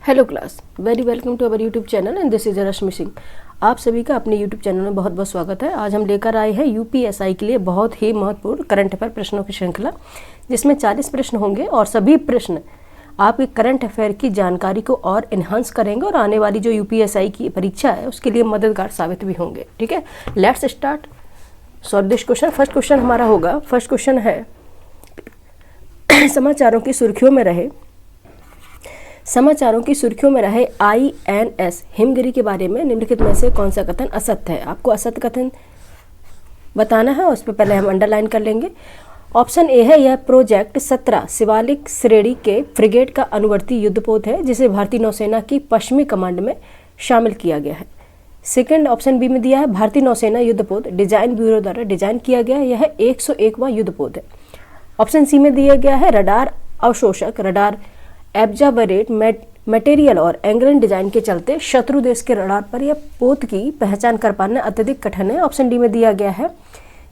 Hello class, very welcome to our YouTube channel and this is Rashmi Singh. आप सभी का अपने यूट्यूब चैनल में बहुत बहुत स्वागत है। आज हम लेकर आए हैं यूपीएसआई के लिए बहुत ही महत्वपूर्ण करंट अफेयर प्रश्नों की श्रृंखला, जिसमें 40 प्रश्न होंगे और सभी प्रश्न आपके करंट अफेयर की जानकारी को और इन्हांस करेंगे और आने वाली जो यूपीएसआई की परीक्षा है उसके लिए मददगार साबित भी होंगे। ठीक है, let's start. Solve this question. First question हमारा होगा, फर्स्ट क्वेश्चन है समाचारों की सुर्खियों में रहे INS हिमगिरी के बारे में निम्नलिखित में से कौन सा कथन असत्य है। आपको असत्य कथन बताना है और उस पर पहले हम अंडरलाइन कर लेंगे। ऑप्शन ए है, यह प्रोजेक्ट 17 शिवालिक श्रेणी के फ्रिगेट का अनुवर्ती युद्धपोत है जिसे भारतीय नौसेना की पश्चिमी कमांड में शामिल किया गया है। सेकंड ऑप्शन बी में दिया है, भारतीय नौसेना युद्धपोत डिजाइन ब्यूरो द्वारा डिजाइन किया गया है, यह 101वां युद्धपोत है। ऑप्शन सी में दिया गया है, रडार अवशोषक रडार एब्जावरेट मटेरियल और एंगलन डिजाइन के चलते शत्रु देश के रडार पर यह पोत की पहचान कर पाना अत्यधिक कठिन है। ऑप्शन डी में दिया गया है,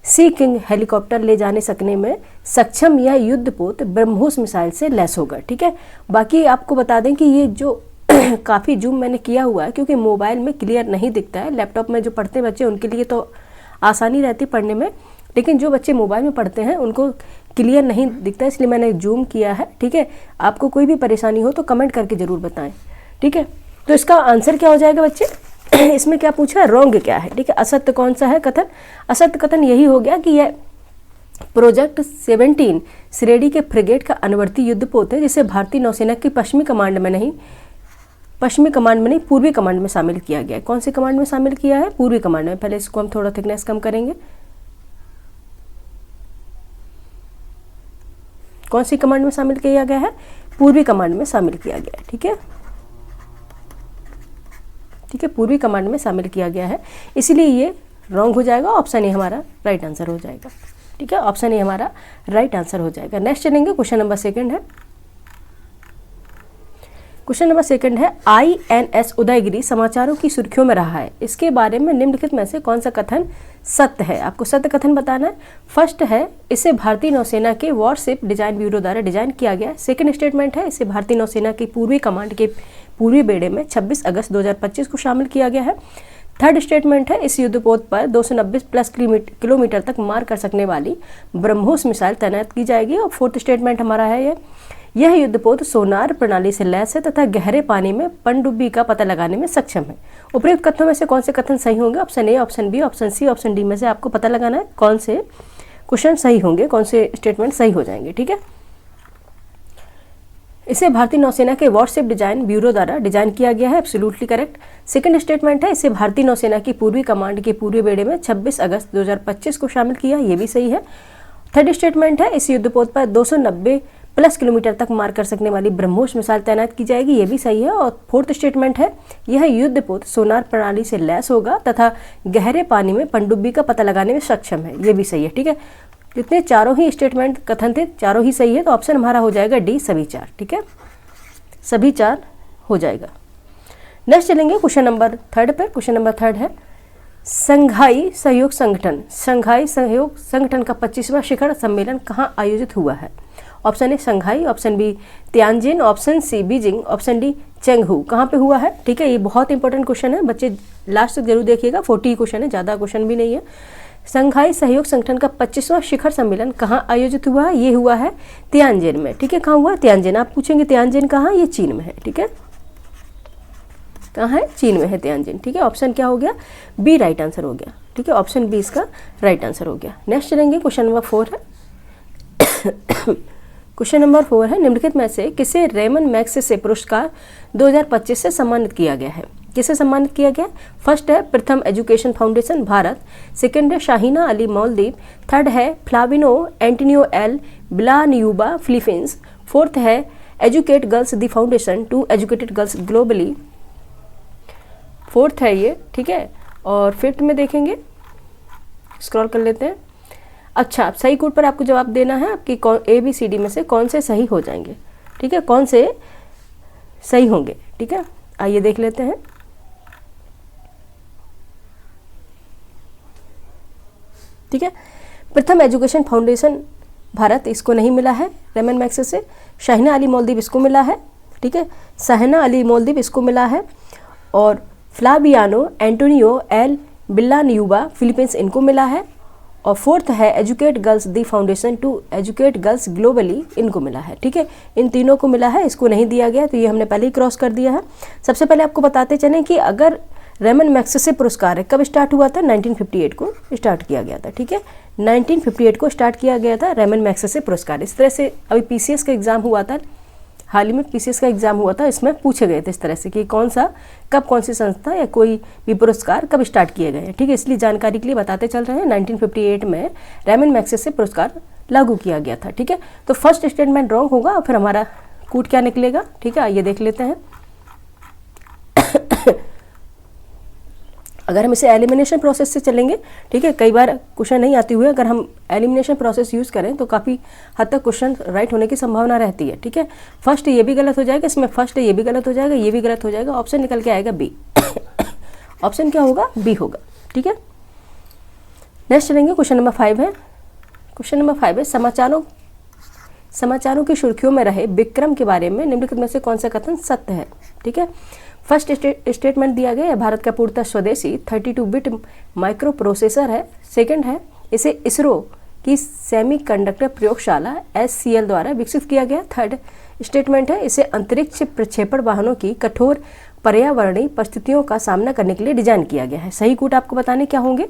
सी किंग हेलीकॉप्टर ले जाने सकने में सक्षम यह युद्धपोत ब्रह्मोस मिसाइल से लैस होगा। ठीक है, बाकी आपको बता दें कि ये जो काफ़ी जूम मैंने किया हुआ है क्योंकि मोबाइल में क्लियर नहीं दिखता है। लैपटॉप में जो पढ़ते बच्चे उनके लिए तो आसानी रहती पढ़ने में, लेकिन जो बच्चे मोबाइल में पढ़ते हैं उनको क्लियर नहीं दिखता, इसलिए मैंने जूम किया है। ठीक है, आपको कोई भी परेशानी हो तो कमेंट करके ज़रूर बताएं। ठीक है, तो इसका आंसर क्या हो जाएगा बच्चे? इसमें क्या पूछा है, रॉन्ग क्या है? ठीक है, असत्य कौन सा है कथन? असत्य कथन यही हो गया कि यह प्रोजेक्ट 17 श्रेणी के फ्रिगेट का अनुवर्ती युद्धपोत है जिसे भारतीय नौसेना की पूर्वी कमांड में नहीं पूर्वी कमांड में शामिल किया गया है। कौन सी कमांड में शामिल किया है? पूर्वी कमांड में। पहले इसको हम थोड़ा थिकनेस कम करेंगे। कौन सी कमांड में शामिल किया गया है? पूर्वी कमांड में शामिल किया गया है। ठीक है, पूर्वी कमांड में शामिल किया गया है, इसीलिए ये रॉन्ग हो जाएगा। ऑप्शन ए हमारा राइट आंसर हो जाएगा। ठीक है, ऑप्शन ए हमारा राइट आंसर हो जाएगा। नेक्स्ट चलेंगे, क्वेश्चन नंबर सेकंड है। क्वेश्चन नंबर सेकंड है, INS उदयगिरी समाचारों की सुर्खियों में रहा है, इसके बारे में निम्नलिखित में से कौन सा कथन सत्य है? आपको सत्य कथन बताना है। फर्स्ट है, इसे भारतीय नौसेना के वॉरशिप डिजाइन ब्यूरो द्वारा डिजाइन किया गया है। सेकंड स्टेटमेंट है, इसे भारतीय नौसेना की पूर्वी कमांड के पूर्वी बेड़े में 26 अगस्त 2025 को शामिल किया गया है। थर्ड स्टेटमेंट है, इस युद्धपोत पर 290 प्लस किलोमीटर तक मार कर सकने वाली ब्रह्मोस मिसाइल तैनात की जाएगी। और फोर्थ स्टेटमेंट हमारा है, यह युद्धपोत सोनार प्रणाली से लैस है तथा गहरे पानी में पनडुब्बी का पता लगाने में सक्षम है। उपयुक्त कथनों में से कौन से कथन सही होंगे? Option A, option B, option C, option D में से आपको पता लगाना है कौन से क्वेश्चन सही होंगे, कौन से स्टेटमेंट सही हो जाएंगे। ठीक है, इसे भारतीय नौसेना के वॉरशिप डिजाइन ब्यूरो द्वारा डिजाइन किया गया है, एब्सोल्युटली करेक्ट। सेकंड स्टेटमेंट है, इसे भारतीय नौसेना की पूर्वी कमांड के पूर्वी बेड़े में 26 अगस्त 2025 को शामिल किया, ये भी सही है। थर्ड स्टेटमेंट है, इस युद्धपोत पर 290 प्लस किलोमीटर तक मार कर सकने वाली ब्रह्मोस मिसाइल तैनात की जाएगी, ये भी सही है। और फोर्थ स्टेटमेंट है, यह युद्धपोत सोनार प्रणाली से लैस होगा तथा गहरे पानी में पनडुब्बी का पता लगाने में सक्षम है, ये भी सही है। ठीक है, जितने चारों ही स्टेटमेंट कथन थे चारों ही सही है, तो ऑप्शन हमारा हो जाएगा डी, सभी चार। ठीक है, सभी चार हो जाएगा। नेक्स्ट चलेंगे क्वेश्चन नंबर थर्ड पर। क्वेश्चन नंबर थर्ड है, शंघाई सहयोग संगठन का 25वां शिखर सम्मेलन कहाँ आयोजित हुआ है? Option A Shanghai, option B Tianjin, option C Beijing, option D Chengdu. कहाँ पे हुआ है? ठीक है, ये बहुत इंपॉर्टेंट क्वेश्चन है, बच्चे लास्ट तक जरूर देखिएगा। 40 क्वेश्चन है, ज़्यादा क्वेश्चन भी नहीं है। शंघाई सहयोग संगठन का 25वां शिखर सम्मेलन कहाँ आयोजित हुआ है? ये हुआ है तियानजिन में। ठीक है, कहाँ हुआ? तियानजिन। आप पूछेंगे तियानजिन कहाँ? ये चीन में है। ठीक है, कहाँ है? चीन में है तियानजिन। ठीक है, ऑप्शन क्या हो गया? बी राइट आंसर हो गया। ठीक है, ऑप्शन बी इसका राइट आंसर हो गया। नेक्स्ट चलेंगे, क्वेश्चन नंबर 4 है। क्वेश्चन नंबर 4 है, निम्नलिखित में से किसे रेमन मैग्सेसे पुरस्कार 2025 से सम्मानित किया गया है? किसे सम्मानित किया गया? फर्स्ट है प्रथम एजुकेशन फाउंडेशन भारत, सेकंड है शाहीना अली मालदीव, थर्ड है Flaviano Antonio L Villanueva Philippines, fourth है educate girls the foundation to educated girls globally, fourth है ये। ठीक है, और फिफ्थ में देखेंगे, स्क्रॉल कर लेते हैं। अच्छा, सही कोड पर आपको जवाब देना है, आपकी ABCD में से कौन से सही हो जाएंगे। ठीक है, कौन से सही होंगे। ठीक है, आइए देख लेते हैं। ठीक है, प्रथम एजुकेशन फाउंडेशन भारत, इसको नहीं मिला है रेमन मैग्सेसे। शाहीना अली मालदीव इसको मिला है, ठीक है। सहना अली मोल्दिव इसको मिला है, और Flaviano Antonio L Villanueva Philippines इनको मिला है, और फोर्थ है educate girls the foundation to educate girls globally इनको मिला है, ठीक है। इन तीनों को मिला है, इसको नहीं दिया गया, तो ये हमने पहले ही क्रॉस कर दिया है। सबसे पहले आपको बताते चलें कि अगर रेमन मैग्सेसे पुरस्कार है कब स्टार्ट हुआ था, 1958 को स्टार्ट किया गया था, ठीक है। 1958 को स्टार्ट किया गया था रेमन मैग्सेसे पुरस्कार। इस तरह से अभी पीसीएस का एग्जाम हुआ था, हाल ही में पीसीएस का एग्जाम हुआ था, इसमें पूछे गए थे इस तरह से कि कौन सी संस्था या कोई भी पुरस्कार कब स्टार्ट किए गए हैं, ठीक है। इसलिए जानकारी के लिए बताते चल रहे हैं, 1958 में रेमन मैग्सेसे पुरस्कार लागू किया गया था, ठीक है। तो फर्स्ट स्टेटमेंट रॉन्ग होगा और फिर हमारा कूट क्या निकलेगा, ठीक है, आइए देख लेते हैं। अगर हम इसे एलिमिनेशन प्रोसेस से चलेंगे, ठीक है, कई बार क्वेश्चन नहीं आती हुए अगर हम एलिमिनेशन प्रोसेस यूज़ करें तो काफ़ी हद तक क्वेश्चन राइट होने की संभावना रहती है, ठीक है। फर्स्ट ये भी गलत हो जाएगा, इसमें फर्स्ट ये भी गलत हो जाएगा, ये भी गलत हो जाएगा, ऑप्शन निकल के आएगा बी। ऑप्शन क्या होगा, बी होगा, ठीक है। नेक्स्ट चलेंगे, क्वेश्चन नंबर 5 है। क्वेश्चन नंबर 5 है समाचारों की सुर्खियों में रहे विक्रम के बारे में निम्नलिखित में से कौन सा कथन सत्य है, ठीक है। फर्स्ट स्टेटमेंट दिया गया है भारत का पूर्णतः स्वदेशी 32 बिट माइक्रो प्रोसेसर है। सेकंड है इसे इसरो की सेमीकंडक्टर प्रयोगशाला SCL द्वारा विकसित किया गया। थर्ड स्टेटमेंट है इसे अंतरिक्ष प्रक्षेपण वाहनों की कठोर पर्यावरणीय परिस्थितियों का सामना करने के लिए डिजाइन किया गया है। सही कूट आपको बताने क्या होंगे,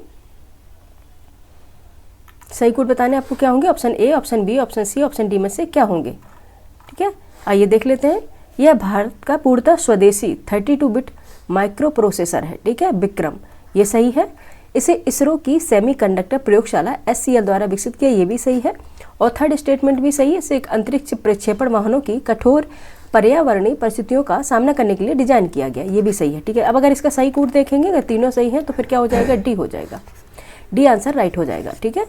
सही कूट बताने आपको क्या होंगे, option A, option B, option C, option D में से क्या होंगे, ठीक है। आइए देख लेते हैं। यह भारत का पूर्णतः स्वदेशी 32 बिट माइक्रो प्रोसेसर है, ठीक है, विक्रम, ये सही है। इसे इसरो की सेमीकंडक्टर प्रयोगशाला SCL द्वारा विकसित किया, ये भी सही है। और थर्ड स्टेटमेंट भी सही है, इसे एक अंतरिक्ष प्रक्षेपण वाहनों की कठोर पर्यावरणीय परिस्थितियों का सामना करने के लिए डिजाइन किया गया, ये भी सही है, ठीक है। अब अगर इसका सही कूट देखेंगे, अगर तीनों सही हैं तो फिर क्या हो जाएगा, डी हो जाएगा, डी आंसर राइट हो जाएगा, ठीक है।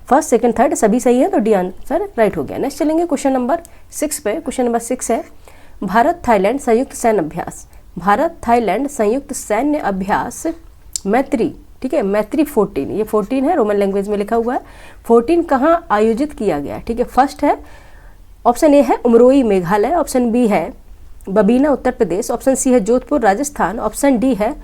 फर्स्ट सेकंड थर्ड सभी सही है तो डी आंसर राइट हो गया। नेक्स्ट चलेंगे क्वेश्चन नंबर 6 पे। क्वेश्चन नंबर 6 है भारत थाईलैंड संयुक्त सैन्य अभ्यास। भारत थाईलैंड संयुक्त सैन्य अभ्यास मैत्री, ठीक है, मैत्री 14, ये 14 है, रोमन लैंग्वेज में लिखा हुआ है। 14 कहाँ आयोजित किया गया, ठीक है। फर्स्ट है ऑप्शन ए है उमरोई मेघालय, ऑप्शन बी है बबीना उत्तर प्रदेश, ऑप्शन सी है जोधपुर राजस्थान, ऑप्शन डी है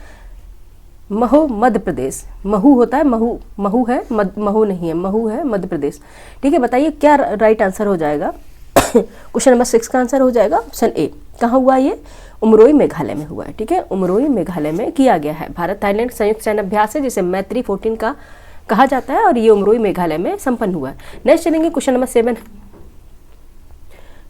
महू मध्य प्रदेश। महू होता है, महू है, महू नहीं है, महू है मध्य प्रदेश, ठीक है। बताइए क्या राइट आंसर हो जाएगा। क्वेश्चन नंबर 6 का आंसर हो जाएगा ऑप्शन ए। कहाँ हुआ ये, उमरोई मेघालय में हुआ है, ठीक है, उमरोई मेघालय में किया गया है। भारत थाईलैंड संयुक्त सैन्य अभ्यास है जिसे मैत्री 14 का कहा जाता है और ये उमरोई मेघालय में संपन्न हुआ है। नेक्स्ट चलेंगे क्वेश्चन नंबर 7।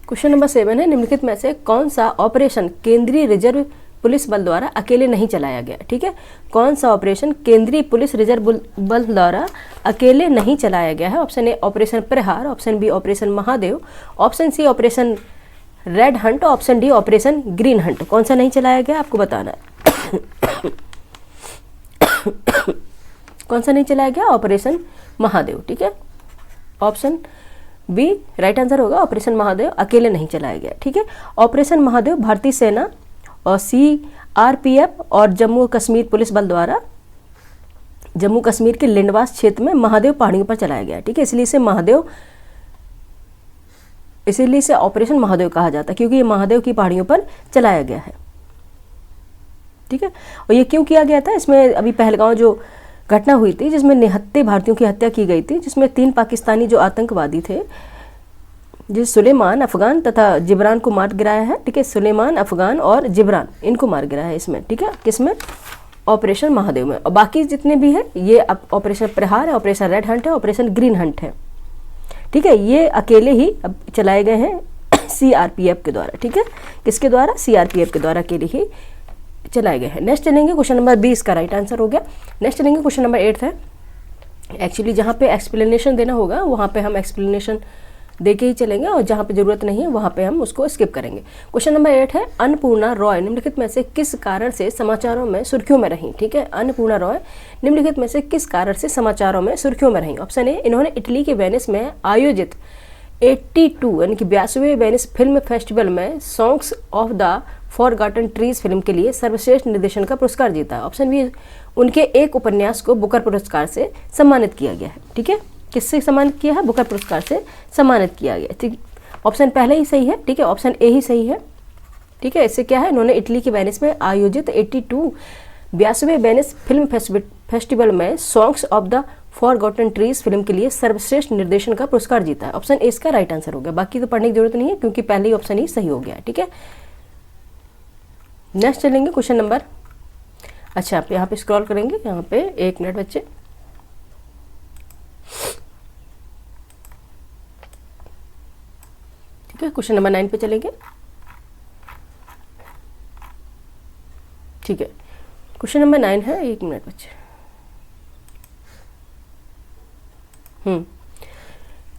क्वेश्चन नंबर 7 है निम्नलिखित में से कौन सा ऑपरेशन केंद्रीय रिजर्व पुलिस बल द्वारा अकेले नहीं चलाया गया, ठीक है। कौन सा ऑपरेशन केंद्रीय पुलिस रिजर्व बल द्वारा अकेले नहीं चलाया गया है। ऑप्शन ए ऑपरेशन प्रहार, ऑप्शन बी ऑपरेशन महादेव, option C operation red hunt, option D operation green hunt. कौन सा नहीं चलाया गया आपको बताना है। कौन सा नहीं चलाया गया, ऑपरेशन महादेव, ठीक है। ऑप्शन बी राइट आंसर होगा, ऑपरेशन महादेव अकेले नहीं चलाया गया, ठीक है। ऑपरेशन महादेव भारतीय सेना और CRPF और जम्मू कश्मीर पुलिस बल द्वारा जम्मू कश्मीर के लिंडवास क्षेत्र में महादेव पहाड़ियों पर चलाया गया, ठीक है। इसीलिए इसे ऑपरेशन महादेव कहा जाता है क्योंकि ये महादेव की पहाड़ियों पर चलाया गया है, ठीक है। और ये क्यों किया गया था, इसमें अभी पहलगांव जो घटना हुई थी जिसमें 79 भारतीयों की हत्या की गई थी, जिसमें 3 पाकिस्तानी जो आतंकवादी थे, जिस सुलेमान अफगान तथा जिब्रान को मार गिराया है, ठीक है। सुलेमान अफगान और जिब्रान इनको मार गिराया है इसमें, ठीक है, किसमें, ऑपरेशन महादेव में। और बाकी जितने भी है ये ऑपरेशन प्रहार है, ऑपरेशन रेड हंट है, ऑपरेशन ग्रीन हंट है, ठीक है। ये अकेले ही अब चलाए गए हैं CRPF के द्वारा, ठीक है। किसके द्वारा, CRPF के द्वारा अकेले ही चलाए गए हैं। नेक्स्ट चलेंगे क्वेश्चन नंबर 20 का राइट आंसर हो गया। नेक्स्ट चलेंगे क्वेश्चन नंबर 8 है। एक्चुअली जहाँ पे एक्सप्लेनेशन देना होगा वहाँ पे हम एक्सप्लेनेशन दे के ही चलेंगे और जहाँ पे जरूरत नहीं है वहाँ पे हम उसको स्किप करेंगे। क्वेश्चन नंबर 8 है अन्नपूर्णा रॉय निम्नलिखित में से किस कारण से समाचारों में सुर्खियों में रही, ठीक है। अन्नपूर्णा रॉय निम्नलिखित में से किस कारण से समाचारों में सुर्खियों में रही। ऑप्शन ए इन्होंने इटली के वेनिस में आयोजित 82 यानी कि 82वें वेनिस फिल्म फेस्टिवल में songs of the forgotten trees film के लिए सर्वश्रेष्ठ निर्देशन का पुरस्कार जीता। ऑप्शन बी उनके एक उपन्यास को बुकर पुरस्कार से सम्मानित किया गया है, ठीक है। किससे सम्मानित किया है, बुकर पुरस्कार से सम्मानित किया गया, ठीक। ऑप्शन पहले ही सही है, ठीक है, ऑप्शन ए ही सही है, ठीक है। इससे क्या है, इन्होंने इटली के वेनिस में आयोजित 82वें वेनिस फिल्म फेस्टिवल में songs of the forgotten trees film के लिए सर्वश्रेष्ठ निर्देशन का पुरस्कार जीता है। ऑप्शन ए इसका राइट आंसर हो गया, बाकी तो पढ़ने की जरूरत नहीं है क्योंकि पहले ही ऑप्शन ही सही हो गया, ठीक है। नेक्स्ट चलेंगे क्वेश्चन नंबर, अच्छा आप यहाँ पे स्क्रॉल करेंगे, यहाँ पे 1 मिनट बच्चे, ठीक है। क्वेश्चन नंबर 9 पे चलेंगे, ठीक है। क्वेश्चन नंबर 9 है, 1 मिनट बच्चे,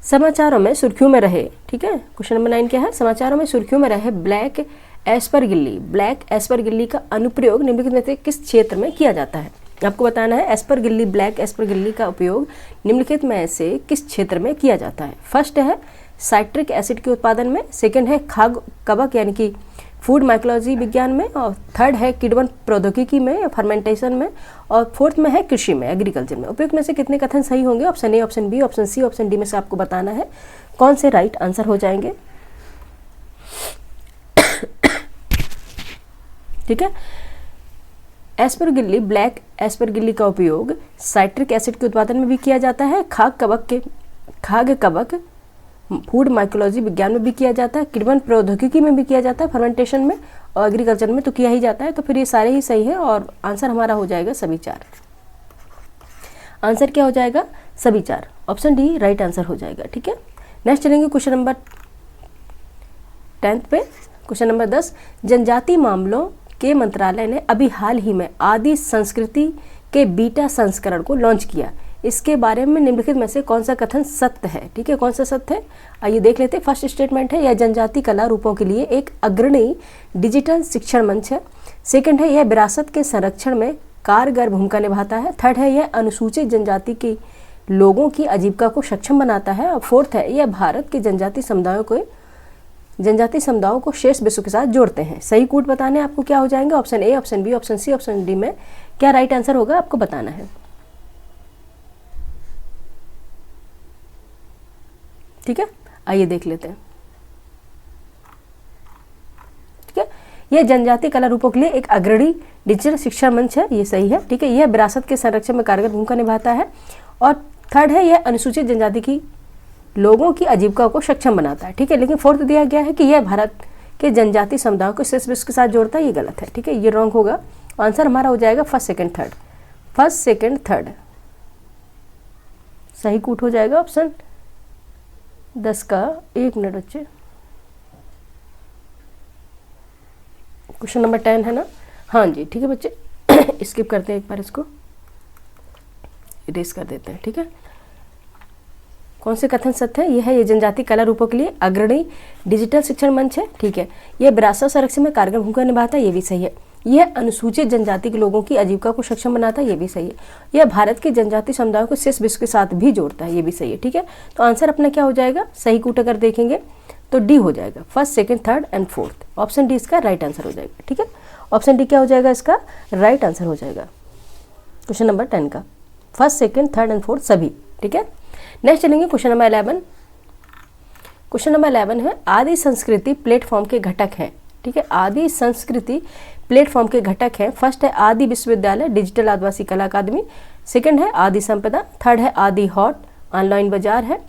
समाचारों में सुर्खियों में रहे, ठीक है। क्वेश्चन नंबर 9 क्या है, समाचारों में सुर्खियों में रहे ब्लैक एस्परगिल्ली का अनुप्रयोग निम्नलिखित में से किस क्षेत्र में किया जाता है। आपको बताना है ब्लैक एस्परगिल्ली का उपयोग निम्नलिखित में से किस क्षेत्र में किया जाता है। फर्स्ट है साइट्रिक एसिड के उत्पादन में, सेकंड है खाद्य कवक यानी कि फूड माइकोलॉजी विज्ञान में, और थर्ड है किण्वन प्रौद्योगिकी में फर्मेंटेशन में, और फोर्थ में है कृषि में एग्रीकल्चर में। उपयुक्त में से कितने कथन सही होंगे। Option A, option B, option C, option D में से आपको बताना है कौन से राइट आंसर हो जाएंगे, ठीक है। ब्लैक एस्परगिल्ली का उपयोग साइट्रिक एसिड के उत्पादन में भी किया जाता है, खाद्य कवक फूड माइकोलॉजी विज्ञान में भी किया जाता है, किण्वन प्रौद्योगिकी में भी किया जाता है, फर्मेंटेशन में और एग्रीकल्चर में तो किया ही जाता है। तो फिर ये सारे ही सही है और आंसर हमारा हो जाएगा सभी 4। आंसर क्या हो जाएगा, सभी 4, ऑप्शन डी राइट आंसर हो जाएगा, ठीक है। नेक्स्ट चलेंगे क्वेश्चन नंबर 10 पे। क्वेश्चन नंबर 10, जनजातीय मामलों के मंत्रालय ने अभी हाल ही में आदि संस्कृति के बीटा संस्करण को लॉन्च किया, इसके बारे में निम्नलिखित में से कौन सा कथन सत्य है, ठीक है। कौन सा सत्य है, आइए देख लेते हैं। फर्स्ट स्टेटमेंट है यह जनजातीय कला रूपों के लिए एक अग्रणी डिजिटल शिक्षण मंच है, सेकंड है यह विरासत के संरक्षण में कारगर भूमिका निभाता है, थर्ड है यह अनुसूचित जनजाति के लोगों की आजीविका को सक्षम बनाता है, और फोर्थ है यह भारत के जनजातीय समुदायों को शेष विश्व के साथ जोड़ते हैं। सही कूट बताने आपको क्या हो जाएंगे, option A, option B, option C, option D में क्या राइट आंसर होगा आपको बताना है, ठीक है। आइए देख लेते हैं, ठीक है। यह जनजातीय कला रूपों के लिए एक अग्रणी डिजिटल शिक्षा मंच है, ये सही है, ठीक है। यह विरासत के संरक्षण में कारगर भूमिका निभाता है, और थर्ड है यह अनुसूचित जनजाति की लोगों की आजीविका को सक्षम बनाता है, ठीक है। लेकिन फोर्थ दिया गया है कि यह भारत के जनजातीय समुदायों को शेष विश्व के साथ जोड़ता है, ये गलत है, ठीक है, ये रॉन्ग होगा। आंसर हमारा हो जाएगा फर्स्ट सेकंड थर्ड, सही कूट हो जाएगा ऑप्शन 10 का। 1 मिनट बच्चे, क्वेश्चन नंबर 10 है ना, हाँ जी, ठीक है बच्चे। स्किप करते हैं एक बार, इसको इरेज कर देते हैं, ठीक है। कौन से कथन सत्य है, यह है ये जनजातीय कला रूपों के लिए अग्रणी डिजिटल शिक्षण मंच है, ठीक है। यह विरासत संरक्षण में कारगर भूमिका निभाता है, ये भी सही है। यह अनुसूचित जनजाति के लोगों की आजीविका को सक्षम बनाता है, ये भी सही है। यह भारत के जनजातीय समुदायों को शेष विश्व के साथ भी जोड़ता है, ये भी सही है, ठीक है। तो आंसर अपना क्या हो जाएगा, सही कूट अगर देखेंगे तो डी हो जाएगा, first second third and fourth, option D इसका राइट आंसर हो जाएगा, ठीक है। ऑप्शन डी क्या हो जाएगा, इसका राइट आंसर हो जाएगा क्वेश्चन नंबर 10 का, first second third and fourth सभी, ठीक है। नेक्स्ट चलेंगे क्वेश्चन नंबर 11। क्वेश्चन नंबर 11 है आदि संस्कृति प्लेटफॉर्म के घटक हैं, ठीक है। आदि संस्कृति प्लेटफॉर्म के घटक हैं। फर्स्ट है आदि विश्वविद्यालय डिजिटल आदिवासी कला अकादमी, सेकंड है आदि संपदा, थर्ड है आदि हॉट ऑनलाइन बाजार है,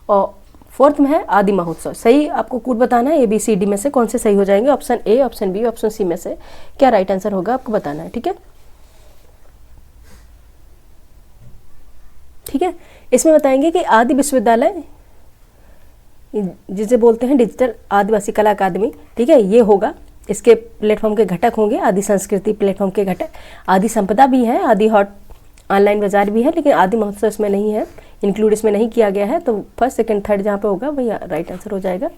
और फोर्थ में है आदि महोत्सव। सही आपको कूट बताना है, ABCD में से कौन से सही हो जाएंगे, option A, option B, option C में से क्या राइट आंसर होगा आपको बताना है, ठीक है। ठीक है, इसमें बताएंगे कि आदि विश्वविद्यालय जिसे बोलते हैं डिजिटल आदिवासी कला अकादमी, ठीक है, ये होगा, इसके प्लेटफॉर्म के घटक होंगे आदि संस्कृति प्लेटफॉर्म के घटक, आदि संपदा भी है, आदि हॉट ऑनलाइन बाजार भी है, लेकिन आदि महोत्सव इसमें नहीं है, इंक्लूड इसमें नहीं किया गया है। तो फर्स्ट सेकंड थर्ड जहाँ पे होगा वही राइट आंसर हो जाएगा,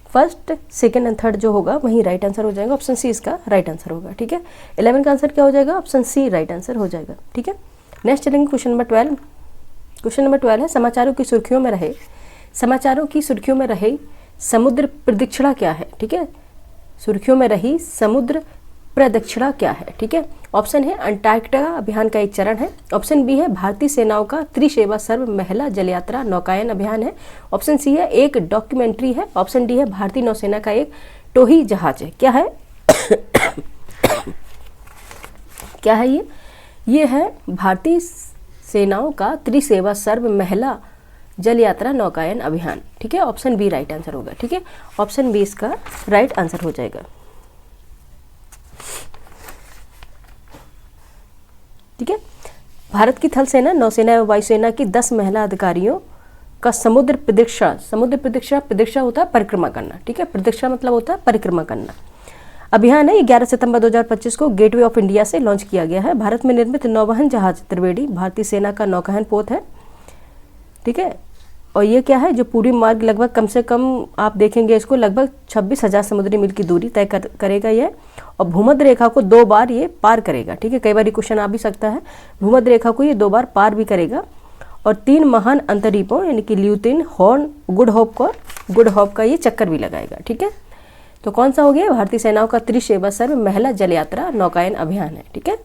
फर्स्ट सेकंड एंड थर्ड जो होगा वही राइट आंसर हो जाएगा, ऑप्शन सी इसका राइट आंसर होगा, ठीक है। 11 का आंसर क्या हो जाएगा, ऑप्शन सी राइट आंसर हो जाएगा, ठीक है। नेक्स्ट चलेंगे क्वेश्चन नंबर 12। क्वेश्चन नंबर 12 है समाचारों की सुर्खियों में रहे, समाचारों की सुर्खियों में रही समुद्र प्रदक्षिणा क्या है, ठीक है। सुर्खियों में रही समुद्र प्रदक्षिणा क्या है? ठीक है, ऑप्शन है अंटार्कटिका अभियान का एक चरण है, ऑप्शन बी है भारतीय सेनाओं का त्रिसेवा सर्व महिला जल यात्रा नौकायन अभियान है, ऑप्शन सी है एक डॉक्यूमेंट्री है, ऑप्शन डी है भारतीय नौसेना का एक टोही जहाज है। क्या है? क्या है ये है भारतीय सेनाओं का त्रिसेवा सर्व महिला जल यात्रा नौकायन अभियान। ठीक है, ऑप्शन बी राइट आंसर होगा। ठीक है, ऑप्शन बी इसका राइट आंसर हो जाएगा। ठीक है, भारत की थल सेना, नौसेना एवं वायुसेना की 10 महिला अधिकारियों का समुद्र प्रदक्षिणा होता है परिक्रमा करना। ठीक है, प्रदक्षिणा मतलब होता है परिक्रमा करना। अभियान है 11 सितंबर 2025 को गेटवे ऑफ इंडिया से लॉन्च किया गया है। भारत में निर्मित नौवहन जहाज त्रिवेणी भारतीय सेना का नौकायन पोत है। ठीक है, और ये क्या है, जो पूरी मार्ग लगभग कम से कम आप देखेंगे इसको लगभग 26,000 समुद्री मील की दूरी तय करेगा ये, और भूमध्य रेखा को 2 बार ये पार करेगा। ठीक है, कई बार क्वेश्चन आ भी सकता है, भूमध्य रेखा को ये 2 बार पार भी करेगा, और 3 महान अंतरीपों यानी कि ल्यूटिन, हॉर्न, गुड होप का ये चक्कर भी लगाएगा। ठीक है, तो कौन सा हो गया? भारतीय सेनाओं का त्रिसेवा सर्व महिला जल यात्रा नौकायन अभियान है। ठीक है,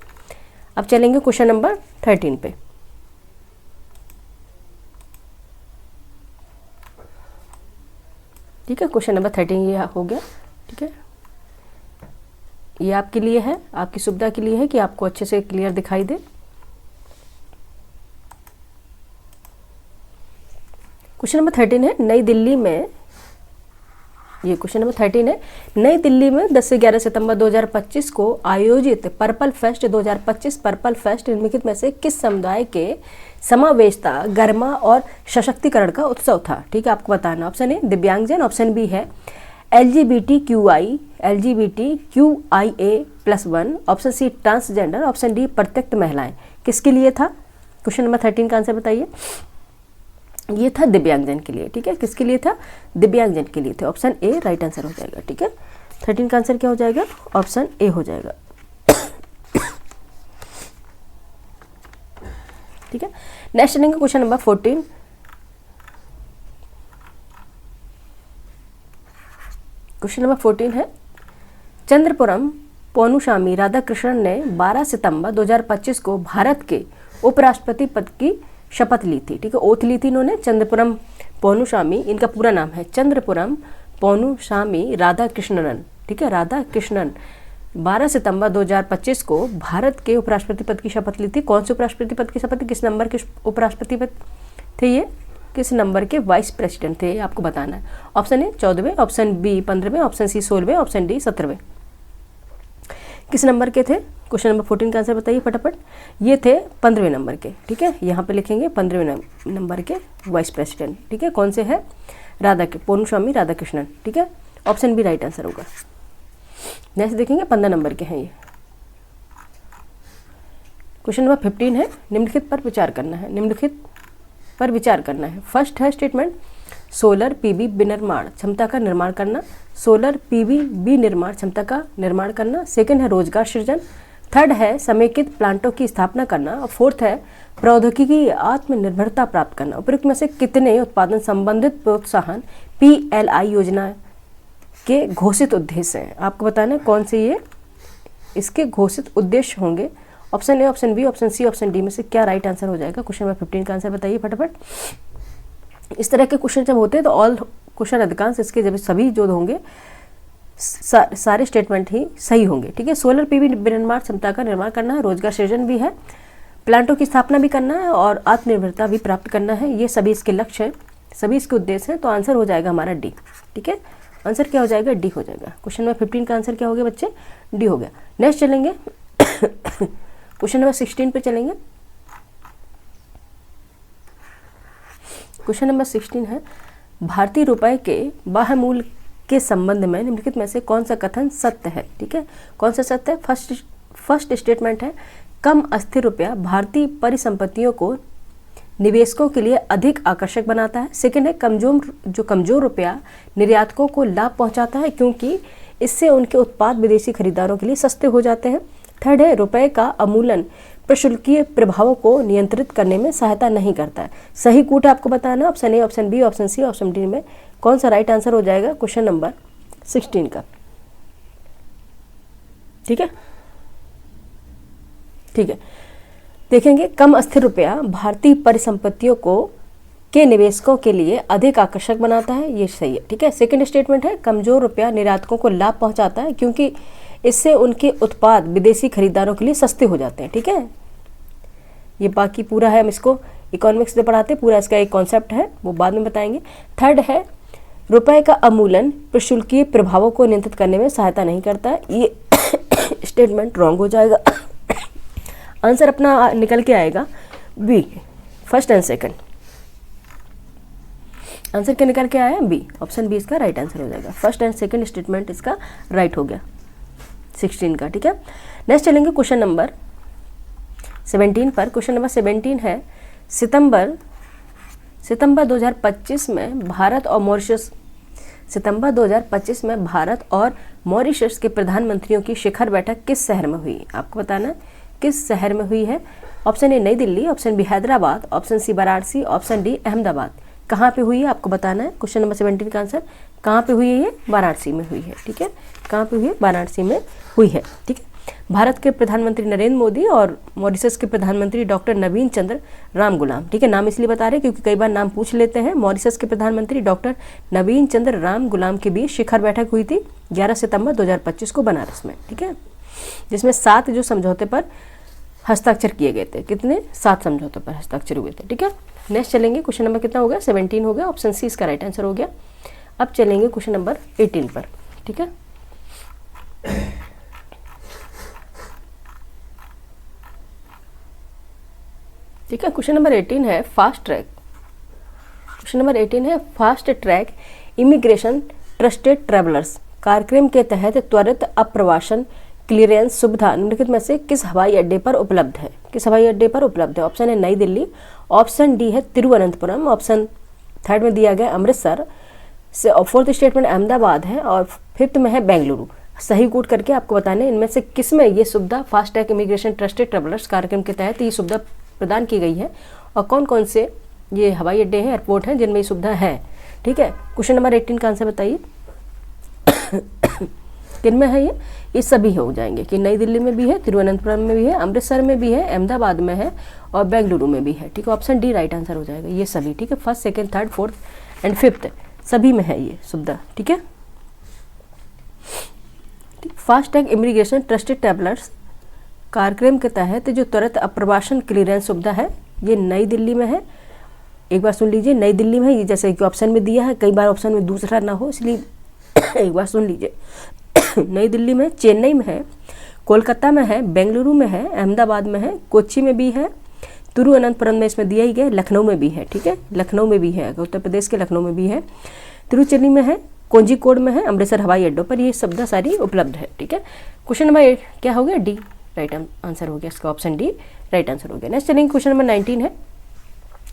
अब चलेंगे क्वेश्चन नंबर 13 पे। ठीक है, क्वेश्चन नंबर 13 ये हो गया। ठीक है, ये आपके लिए है, आपकी सुविधा के लिए है कि आपको अच्छे से क्लियर दिखाई दे। क्वेश्चन नंबर 13 है नई दिल्ली में, ये क्वेश्चन नंबर 13 है नई दिल्ली में 10 से 11 सितंबर 2025 को आयोजित पर्पल फेस्ट 2025 पर्पल फेस्ट निम्नलिखित में से किस समुदाय के समावेशता, गरिमा और सशक्तिकरण का उत्सव था? ठीक है, आपको बताना। ऑप्शन ए दिव्यांगजन, ऑप्शन बी है LGBTQIA+1, option C transgender, option D प्रत्यक्ष महिलाएं। किसके लिए था? क्वेश्चन नंबर 13 का आंसर बताइए। ये था दिव्यांगजन के लिए। ठीक है, किसके लिए था? दिव्यांगजन के लिए थे। ऑप्शन ए राइट आंसर हो जाएगा। ठीक है, 13 का आंसर क्या हो जाएगा? ऑप्शन ए हो जाएगा। ठीक है, नेक्स्ट चलेंगे क्वेश्चन नंबर 14। क्वेश्चन नंबर 14 है चंद्रपुरम पोनुसामी राधाकृष्णन ने 12 सितंबर 2025 को भारत के उपराष्ट्रपति पद की शपथ ली थी। ठीक है, ओथ ली थी इन्होंने। चंद्रपुरम पोनुसामी, इनका पूरा नाम है चंद्रपुरम पोनुसामी राधाकृष्णन। ठीक है, राधाकृष्णन 12 सितंबर 2025 को भारत के उपराष्ट्रपति पद की शपथ ली थी। कौन से उपराष्ट्रपति पद की शपथ? किस नंबर के उपराष्ट्रपति पद थे ये? किस नंबर के वाइस प्रेसिडेंट थे? आपको बताना है। ऑप्शन ए 14वें, ऑप्शन बी 15वें, ऑप्शन सी 16वें, ऑप्शन डी 17वें। किस नंबर के थे? क्वेश्चन नंबर 14 का आंसर बताइए फटाफट। ये थे 15वें नंबर के। ठीक है, यहाँ पे लिखेंगे 15वें नंबर के वाइस प्रेसिडेंट। ठीक है, कौन से है? पोनुसामी राधाकृष्णन। ठीक है, ऑप्शन बी राइट आंसर होगा। नेक्स्ट देखेंगे 15 नंबर के हैं ये। क्वेश्चन नंबर 15 है निम्नलिखित पर विचार करना है। निम्नलिखित पर विचार करना है। फर्स्ट है स्टेटमेंट सोलर पीवी विनिर्माण क्षमता का निर्माण करना। सोलर पीवी विनिर्माण क्षमता का निर्माण करना। सेकंड है रोजगार सृजन। थर्ड है समेकित प्लांटों की स्थापना करना। और फोर्थ है प्रौद्योगिकी आत्मनिर्भरता प्राप्त करना। उपयुक्त में से कितने उत्पादन संबंधित प्रोत्साहन PLI योजना के घोषित उद्देश्य हैं? आपको बताना है कौन से ये इसके घोषित उद्देश्य होंगे। Option A, option B, option C, option D में से क्या राइट आंसर हो जाएगा? क्वेश्चन नंबर 15 का आंसर बताइए फटाफट। इस तरह के क्वेश्चन जब होते हैं तो ऑल क्वेश्चन अधिकांश इसके जब सभी जो होंगे सारे स्टेटमेंट ही सही होंगे। ठीक है, सोलर पीवी विनिर्माण क्षमता का निर्माण करना है, रोजगार सृजन भी है, प्लांटों की स्थापना भी करना है और आत्मनिर्भरता भी प्राप्त करना है। ये सभी इसके लक्ष्य हैं, सभी इसके उद्देश्य हैं। तो आंसर हो जाएगा हमारा डी। ठीक है, आंसर क्या हो जाएगा? डी हो जाएगा। क्वेश्चन नंबर 15 का आंसर क्या हो गया बच्चे? डी हो गया। नेक्स्ट चलेंगे क्वेश्चन नंबर 16 पे चलेंगे। क्वेश्चन नंबर 16 है भारतीय रुपए के बाह्य मूल्य के संबंध में निम्नलिखित में से कौन सा कथन सत्य है? ठीक है, कौन सा सत्य है? फर्स्ट स्टेटमेंट है कम अस्थिर रुपया भारतीय परिसंपत्तियों को निवेशकों के लिए अधिक आकर्षक बनाता है। सेकंड है कमजोर रुपया निर्यातकों को लाभ पहुंचाता है क्योंकि इससे उनके उत्पाद विदेशी खरीदारों के लिए सस्ते हो जाते हैं। थर्ड है रुपए का अवमूल्यन प्रशुल्कीय प्रभावों को नियंत्रित करने में सहायता नहीं करता है। सही कूट आपको बताना। Option A, option B, option C, option D में कौन सा राइट आंसर हो जाएगा क्वेश्चन नंबर 16 का? ठीक है, ठीक है। देखेंगे कम अस्थिर रुपया भारतीय परिसंपत्तियों को के निवेशकों के लिए अधिक आकर्षक बनाता है, ये सही है। ठीक है, सेकंड स्टेटमेंट है कमजोर रुपया निर्यातकों को लाभ पहुंचाता है क्योंकि इससे उनके उत्पाद विदेशी खरीदारों के लिए सस्ते हो जाते हैं। ठीक है, ये बाकी पूरा है, हम इसको इकोनॉमिक्स में पढ़ाते, पूरा इसका एक कॉन्सेप्ट है वो बाद में बताएंगे। थर्ड है रुपए का अवमूल्यन प्रशुल्कीय प्रभावों को नियंत्रित करने में सहायता नहीं करता है, ये स्टेटमेंट रॉन्ग हो जाएगा। आंसर अपना निकल के आएगा B, first and second. Answer क्या निकल के आया? बी, ऑप्शन बी इसका राइट आंसर हो जाएगा। फर्स्ट एंड सेकंड स्टेटमेंट इसका राइट हो गया 16 का। ठीक है, नेक्स्ट चलेंगे क्वेश्चन नंबर 17 पर। क्वेश्चन नंबर 17 है सितंबर 2025 में भारत और मॉरिशस सितंबर 2025 में भारत और मॉरिशस के प्रधानमंत्रियों की शिखर बैठक किस शहर में हुई? आपको बताना है किस शहर में हुई है। Option A Nai Delhi, option B Hyderabad, option C Varanasi, option D Ahmedabad. कहाँ पे हुई है आपको बताना है। क्वेश्चन नंबर 17 का आंसर कहाँ पे हुई है? ये वाराणसी में हुई है। ठीक है, कहाँ पे हुई है? वाराणसी में हुई है। ठीक है, भारत के प्रधानमंत्री नरेंद्र मोदी और मॉरिशस के प्रधानमंत्री डॉक्टर नवीन चंद्र राम गुलाम। ठीक है, नाम इसलिए बता रहे हैं क्योंकि कई बार नाम पूछ लेते हैं। मॉरिशस के प्रधानमंत्री डॉक्टर नवीन चंद्र राम गुलाम के बीच शिखर बैठक हुई थी 11 सितंबर 2025 को बनारस में। ठीक है, जिसमें 7 जो समझौते पर हस्ताक्षर किए गए थे। कितने? 7 समझौतों पर हस्ताक्षर हुए थे। ठीक है, नेक्स्ट चलेंगे क्वेश्चन नंबर कितना हो गया? 17 हो गया, ऑप्शन सी इसका राइट आंसर हो गया। अब चलेंगे क्वेश्चन नंबर 18 पर। ठीक है, ठीक है, क्वेश्चन नंबर 18 है फास्ट ट्रैक। क्वेश्चन नंबर 18 है fast track immigration trusted travellers कार्यक्रम के तहत त्वरित अप्रवासन क्लियरेंस सुविधा निम्नलिखित में से किस हवाई अड्डे पर उपलब्ध है? किस हवाई अड्डे पर उपलब्ध है? ऑप्शन है नई दिल्ली, ऑप्शन डी है तिरुवनंतपुरम, ऑप्शन थर्ड में दिया गया अमृतसर से, और फोर्थ स्टेटमेंट अहमदाबाद है, और फिफ्थ में है बेंगलुरु। सही कोट करके आपको बताना है इनमें से किस में ये सुविधा fast track immigration trusted travellers कार्यक्रम के तहत ये सुविधा प्रदान की गई है और कौन कौन से ये हवाई अड्डे हैं, एयरपोर्ट हैं जिनमें ये सुविधा है। ठीक है, क्वेश्चन नंबर 18 का आंसर बताइए किन में है ये सभी हो जाएंगे कि नई दिल्ली में भी है, तिरुवनंतपुरम में भी है, अमृतसर में भी है, अहमदाबाद में है और बेंगलुरु में भी है। ठीक है, ऑप्शन डी राइट आंसर हो जाएगा ये सभी। ठीक है, first second third fourth and fifth सभी में है ये सुविधा। ठीक है, fast track immigration trusted travellers कार्यक्रम के तहत जो त्वरित अप्रवासन क्लियरेंस सुविधा है ये नई दिल्ली में है। एक बार सुन लीजिए, नई दिल्ली में है, ये जैसे कि ऑप्शन में दिया है, कई बार ऑप्शन में दूसरा ना हो इसलिए एक बार सुन लीजिए। नई दिल्ली में, चेन्नई में है, कोलकाता में है, बेंगलुरु में है, अहमदाबाद में है, कोच्चि में भी है, तिरुवनंतपुरम में इसमें दिया ही गया, लखनऊ में भी है। ठीक है, लखनऊ में भी है, उत्तर प्रदेश के लखनऊ में भी है, तिरुचेन्नई में है, कोझिकोड में है, अमृतसर हवाई अड्डों पर ये सुविधा सारी उपलब्ध है। ठीक है, क्वेश्चन नंबर 8 क्या हो गया? डी राइट आंसर हो गया इसका, ऑप्शन डी राइट आंसर हो गया। नेक्स्ट चलेंगे क्वेश्चन नंबर 19 है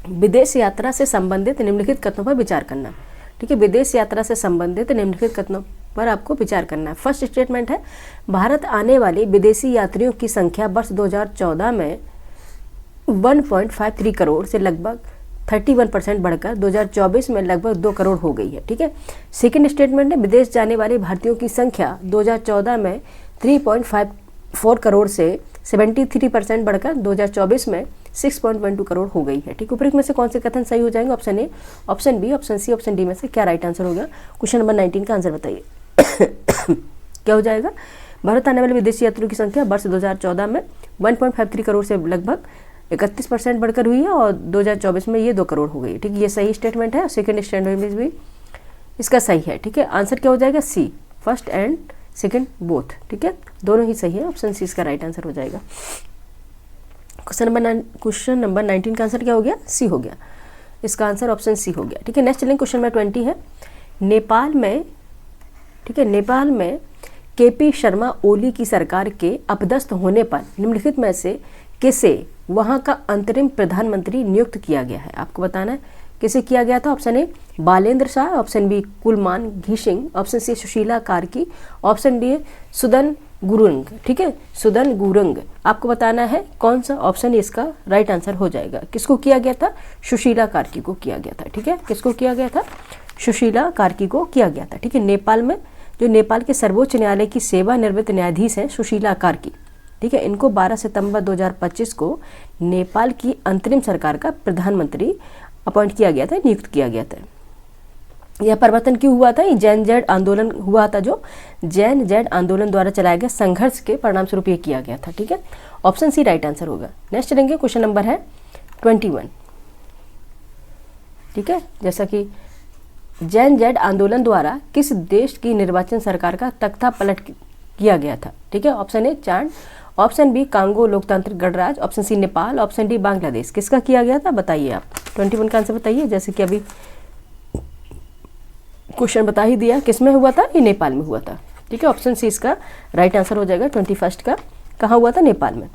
विदेश यात्रा से संबंधित निम्नलिखित कथनों पर विचार करना। ठीक है, विदेश यात्रा से संबंधित निम्नलिखित कथनों पर आपको विचार करना है। फर्स्ट स्टेटमेंट है भारत आने वाले विदेशी यात्रियों की संख्या वर्ष 2014 में 1.53 करोड़ से लगभग 31% बढ़कर 2024 में लगभग 2 करोड़ हो गई है। ठीक है, सेकंड स्टेटमेंट है विदेश जाने वाले भारतीयों की संख्या 2014 में 3.54 करोड़ से 73% बढ़कर 2024 में 6.12 करोड़ हो गई है। ठीक, उपरोक्त में से कौन से कथन सही हो जाएंगे? Option A, option B, option C, option D में से क्या राइट आंसर होगा? क्वेश्चन नंबर 19 का आंसर बताइए क्या हो जाएगा? भारत आने वाले विदेशी यात्रियों की संख्या वर्ष 2014 में 1.53 करोड़ से लगभग 31% बढ़कर हुई है और 2024 में ये 2 करोड़ हो गई। ठीक, ये सही स्टेटमेंट है। सेकंड स्टेटमेंट भी इसका सही है। ठीक है, आंसर क्या हो जाएगा? सी, फर्स्ट एंड सेकंड बोथ। ठीक है, दोनों ही सही है, ऑप्शन सी इसका राइट आंसर हो जाएगा। क्वेश्चन नंबर 19 का आंसर क्या हो गया? सी हो गया, इसका आंसर ऑप्शन सी हो गया। ठीक है, नेक्स्ट चलेंगे क्वेश्चन नंबर 20 है नेपाल में। ठीक है, नेपाल में केपी शर्मा ओली की सरकार के अपदस्थ होने पर निम्नलिखित में से किसे वहां का अंतरिम प्रधानमंत्री नियुक्त किया गया है? आपको बताना है किसे किया गया था। Option A Balendra Shah, option B Kulman Ghising, option C Sushila Karki, option D Sudan Gurung. ठीक है, सुदन गुरुंग आपको बताना है कौन सा ऑप्शन इसका राइट आंसर हो जाएगा। किसको किया गया था? सुशीला कार्की को किया गया था। ठीक है, किसको किया गया था? सुशीला कार्की को किया गया था। ठीक है, नेपाल में जो नेपाल के सर्वोच्च न्यायालय की सेवानिवृत्त न्यायाधीश हैं सुशीला कार्की, ठीक है, इनको 12 सितंबर 2025 को नेपाल की अंतरिम सरकार का प्रधानमंत्री अपॉइंट किया गया था, नियुक्त किया गया था। यह परिवर्तन क्यों हुआ था? जैन जेड आंदोलन हुआ था, जो जैन जेड आंदोलन द्वारा चलाए गए संघर्ष के परिणाम स्वरूप ये किया गया था, ठीक है। ऑप्शन सी राइट आंसर होगा। नेक्स्ट चलेंगे, क्वेश्चन नंबर है 21, ठीक है। जैसा कि जैन जेड आंदोलन द्वारा किस देश की निर्वाचन सरकार का तख्ता पलट किया गया था, ठीक है। ऑप्शन ए चांद, ऑप्शन बी कांगो लोकतांत्रिक गणराज्य, option C Nepal, option D Bangladesh. किसका किया गया था बताइए आप, 21 का आंसर बताइए। जैसे कि अभी क्वेश्चन बता ही दिया, किस में हुआ था? ये नेपाल में हुआ था, ठीक है। ऑप्शन सी इसका राइट आंसर हो जाएगा। 21 का कहाँ हुआ था? नेपाल में,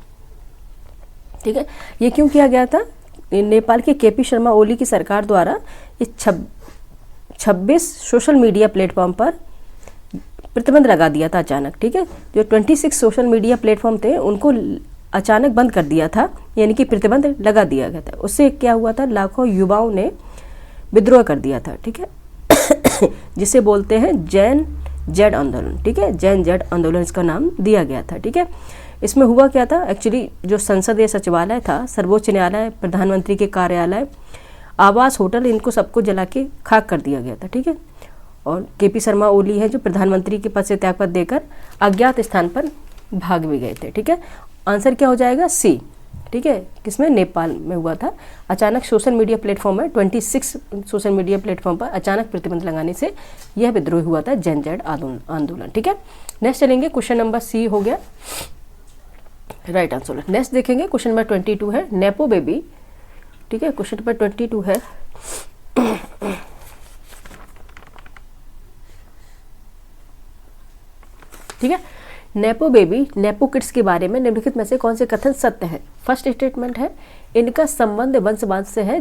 ठीक है। ये क्यों किया गया था? नेपाल के केपी शर्मा ओली की सरकार द्वारा इस 26 सोशल मीडिया प्लेटफॉर्म पर प्रतिबंध लगा दिया था अचानक, ठीक है। जो 26 सोशल मीडिया प्लेटफॉर्म थे उनको अचानक बंद कर दिया था, यानी कि प्रतिबंध लगा दिया गया था। उससे क्या हुआ था? लाखों युवाओं ने विद्रोह कर दिया था, ठीक है, जिसे बोलते हैं जैन जेड आंदोलन, ठीक है। जैन जेड आंदोलन इसका नाम दिया गया था, ठीक है। इसमें हुआ क्या था? एक्चुअली जो संसदीय सचिवालय था, सर्वोच्च न्यायालय, प्रधानमंत्री के कार्यालय, आवास, होटल, इनको सबको जला के खाक कर दिया गया था, ठीक है। और केपी शर्मा ओली है जो प्रधानमंत्री के पद से त्यागपत्र देकर अज्ञात स्थान पर भाग भी गए थे, ठीक है। आंसर क्या हो जाएगा? सी, ठीक है। किसमें? नेपाल में हुआ था। अचानक सोशल मीडिया प्लेटफॉर्म में 26 सोशल मीडिया प्लेटफॉर्म पर अचानक प्रतिबंध लगाने से यह विद्रोह हुआ था, जैन जेड आंदोलन, ठीक है। नेक्स्ट चलेंगे, क्वेश्चन नंबर सी हो गया राइट आंसर। नेक्स्ट देखेंगे, क्वेश्चन नंबर 22 है नेपो बेबी, ठीक है। क्वेश्चन नंबर 22 है ठीक है। नेपो बेबी, नेपो किड्स के बारे में निम्नलिखित में से कौन से कथन सत्य है? फर्स्ट स्टेटमेंट है इनका संबंध वंशवाद से है,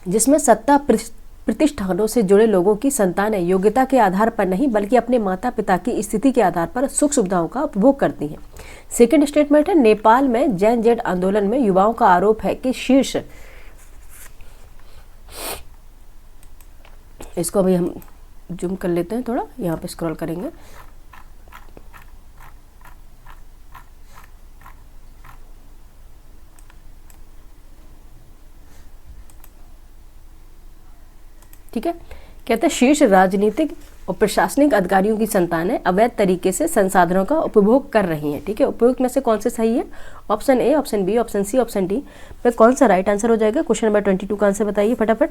जिसमें सत्ता प्रतिष्ठानों से जुड़े लोगों की संतानें योग्यता के आधार पर नहीं बल्कि अपने माता पिता की स्थिति के आधार पर सुख सुविधाओं का उपभोग करती हैं। सेकेंड स्टेटमेंट है नेपाल में जैन जेड आंदोलन में युवाओं का आरोप है कि शीर्ष, इसको अभी हम जूम कर लेते हैं, थोड़ा यहाँ पे स्क्रॉल करेंगे। ठीक है, कहते हैं शीर्ष राजनीतिक और प्रशासनिक अधिकारियों की संतानें अवैध तरीके से संसाधनों का उपभोग कर रही हैं, ठीक है। उपयुक्त में से कौन से सही है? Option A, option B, option C, option D पे कौन सा राइट आंसर हो जाएगा? क्वेश्चन नंबर 22 का आंसर बताइए फटाफट,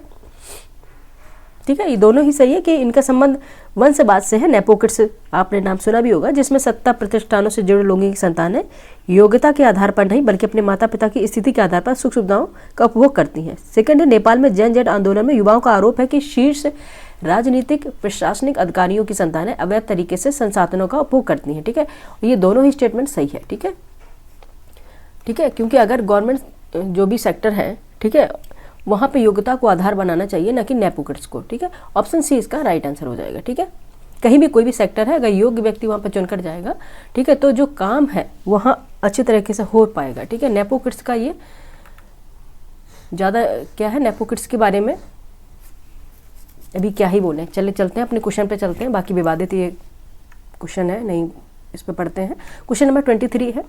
ठीक है। ये दोनों ही सही है कि इनका संबंध वंशवाद से है। नेपो किड्स आपने नाम सुना भी होगा, जिसमें सत्ता प्रतिष्ठानों से जुड़े लोगों की संतानें योग्यता के आधार पर नहीं बल्कि अपने माता पिता की स्थिति के आधार पर सुख सुविधाओं का उपभोग करती हैं। सेकंड है नेपाल में जैन जेड आंदोलन में युवाओं का आरोप है कि शीर्ष राजनीतिक प्रशासनिक अधिकारियों की संतानें अवैध तरीके से संसाधनों का उपभोग करती हैं, ठीक है। ये दोनों ही स्टेटमेंट सही है, ठीक है, ठीक है। क्योंकि अगर गवर्नमेंट जो भी सेक्टर है, ठीक है, वहाँ पे योग्यता को आधार बनाना चाहिए, ना कि नेपो किड्स को, ठीक है। ऑप्शन सी इसका राइट आंसर हो जाएगा, ठीक है। कहीं भी कोई भी सेक्टर है, अगर योग्य व्यक्ति वहाँ पर चुनकर जाएगा, ठीक है, तो जो काम है वहाँ अच्छे तरीके से हो पाएगा, ठीक है। नेपो किड्स का ये ज़्यादा क्या है, नेपो किड्स के बारे में अभी क्या ही बोले, चलते हैं अपने क्वेश्चन पे चलते हैं। बाकी विवादित ये क्वेश्चन है, नहीं इस पर पढ़ते हैं। क्वेश्चन नंबर 23 है,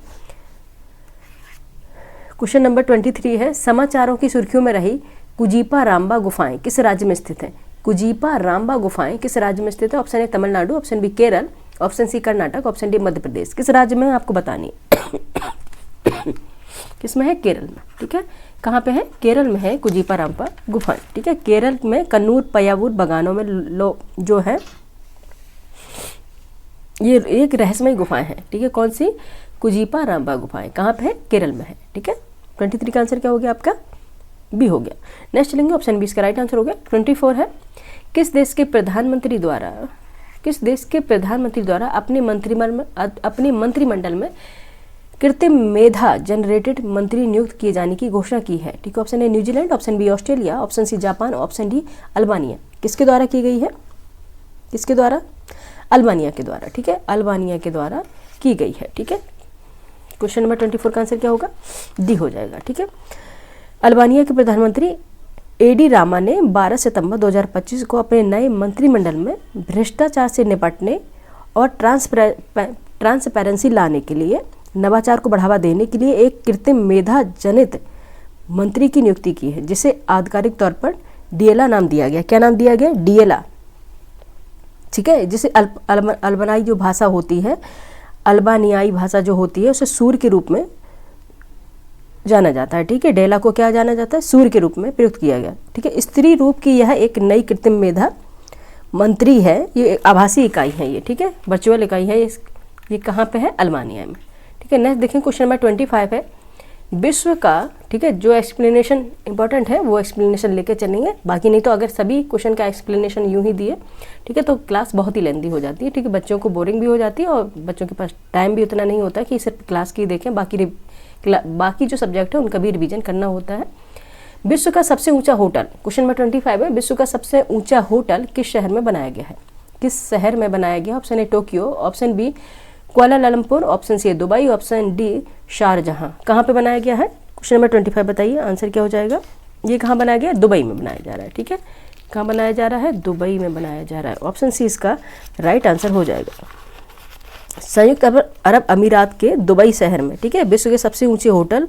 क्वेश्चन नंबर 23 है समाचारों की सुर्खियों में रही कुजीपा रामबा गुफाएं किस राज्य में स्थित हैं? कुजीपा रामबा गुफाएं किस राज्य में स्थित है? Option A Tamil Nadu, option B Kerala, option C Karnataka, option D Madhya Pradesh. किस राज्य में आपको बतानी है? किसमें है? केरल में, ठीक है। कहाँ पे है? केरल में है कुजीपा रामबा गुफाएं, ठीक है। केरल में कन्नूर पयावूर बागानों में जो है ये एक रहस्यमय गुफाएं हैं, ठीक है। कौन सी? कुजीपा रामबा गुफाएं कहाँ पे है? केरल में है, ठीक है। 23 का आंसर क्या हो गया आपका? बी हो गया। नेक्स्ट चलेंगे, ऑप्शन बी इसका राइट आंसर हो गया। 24 है किस देश के प्रधानमंत्री द्वारा अपने मंत्रिमंडल में कृत्रिम मेधा जनरेटेड मंत्री नियुक्त किए जाने की घोषणा की है? ठीक है। Option A New Zealand, option B Australia, option C Japan, option D Albania. किसके द्वारा की गई है? किसके द्वारा? अल्बानिया के द्वारा, ठीक है। अल्बानिया के द्वारा की गई है, ठीक है। क्वेश्चन नंबर 24 का आंसर क्या होगा? डी हो जाएगा, ठीक है। अल्बानिया के प्रधानमंत्री एडी रामा ने 12 सितंबर 2025 को अपने नए मंत्रिमंडल में भ्रष्टाचार से निपटने और ट्रांसपेरेंसी लाने के लिए, नवाचार को बढ़ावा देने के लिए एक कृत्रिम मेधा जनित मंत्री की नियुक्ति की है, जिसे आधिकारिक तौर पर डीएला नाम दिया गया। क्या नाम दिया गया? डीएला। ठीक है, जिसे अल्बानियाई जो भाषा होती है, अल्बानियाई भाषा जो होती है, उसे सूर्य के रूप में जाना जाता है। ठीक है, डेला को क्या जाना जाता है? सूर्य के रूप में प्रयुक्त किया गया। ठीक है, स्त्री रूप की यह एक नई कृत्रिम मेधा मंत्री है। ये आभासी इकाई है ये। ठीक है, वर्चुअल इकाई है ये कहाँ पे है? अल्बानिया में। ठीक है, नेक्स्ट देखें, क्वेश्चन नंबर 25 है विश्व का। ठीक है, जो एक्सप्लेनेशन इंपॉर्टेंट है वो एक्सप्लेनेशन लेके चलेंगे, बाकी नहीं तो अगर सभी क्वेश्चन का एक्सप्लेनेशन यूं ही दिए, ठीक है, तो क्लास बहुत ही लेंदी हो जाती है। ठीक है, बच्चों को बोरिंग भी हो जाती है और बच्चों के पास टाइम भी उतना नहीं होता कि सिर्फ क्लास की देखें, बाकी जो सब्जेक्ट है उनका भी रिवीजन करना होता है। विश्व का सबसे ऊंचा होटल, क्वेश्चन नंबर 25 है विश्व का सबसे ऊंचा होटल किस शहर में बनाया गया है? किस शहर में बनाया गया? Option A Tokyo, option B Kuala Lumpur, option C Dubai, option D Sharjah. कहाँ पे बनाया गया है? क्वेश्चन नंबर 25 बताइए, आंसर क्या हो जाएगा? ये कहाँ बनाया गया? दुबई में बनाया जा रहा है। ठीक है, कहाँ बनाया जा रहा है? दुबई में बनाया जा रहा है। ऑप्शन सी इसका राइट आंसर हो जाएगा। संयुक्त अरब अमीरात के दुबई शहर में, ठीक है, विश्व के सबसे ऊंचे होटल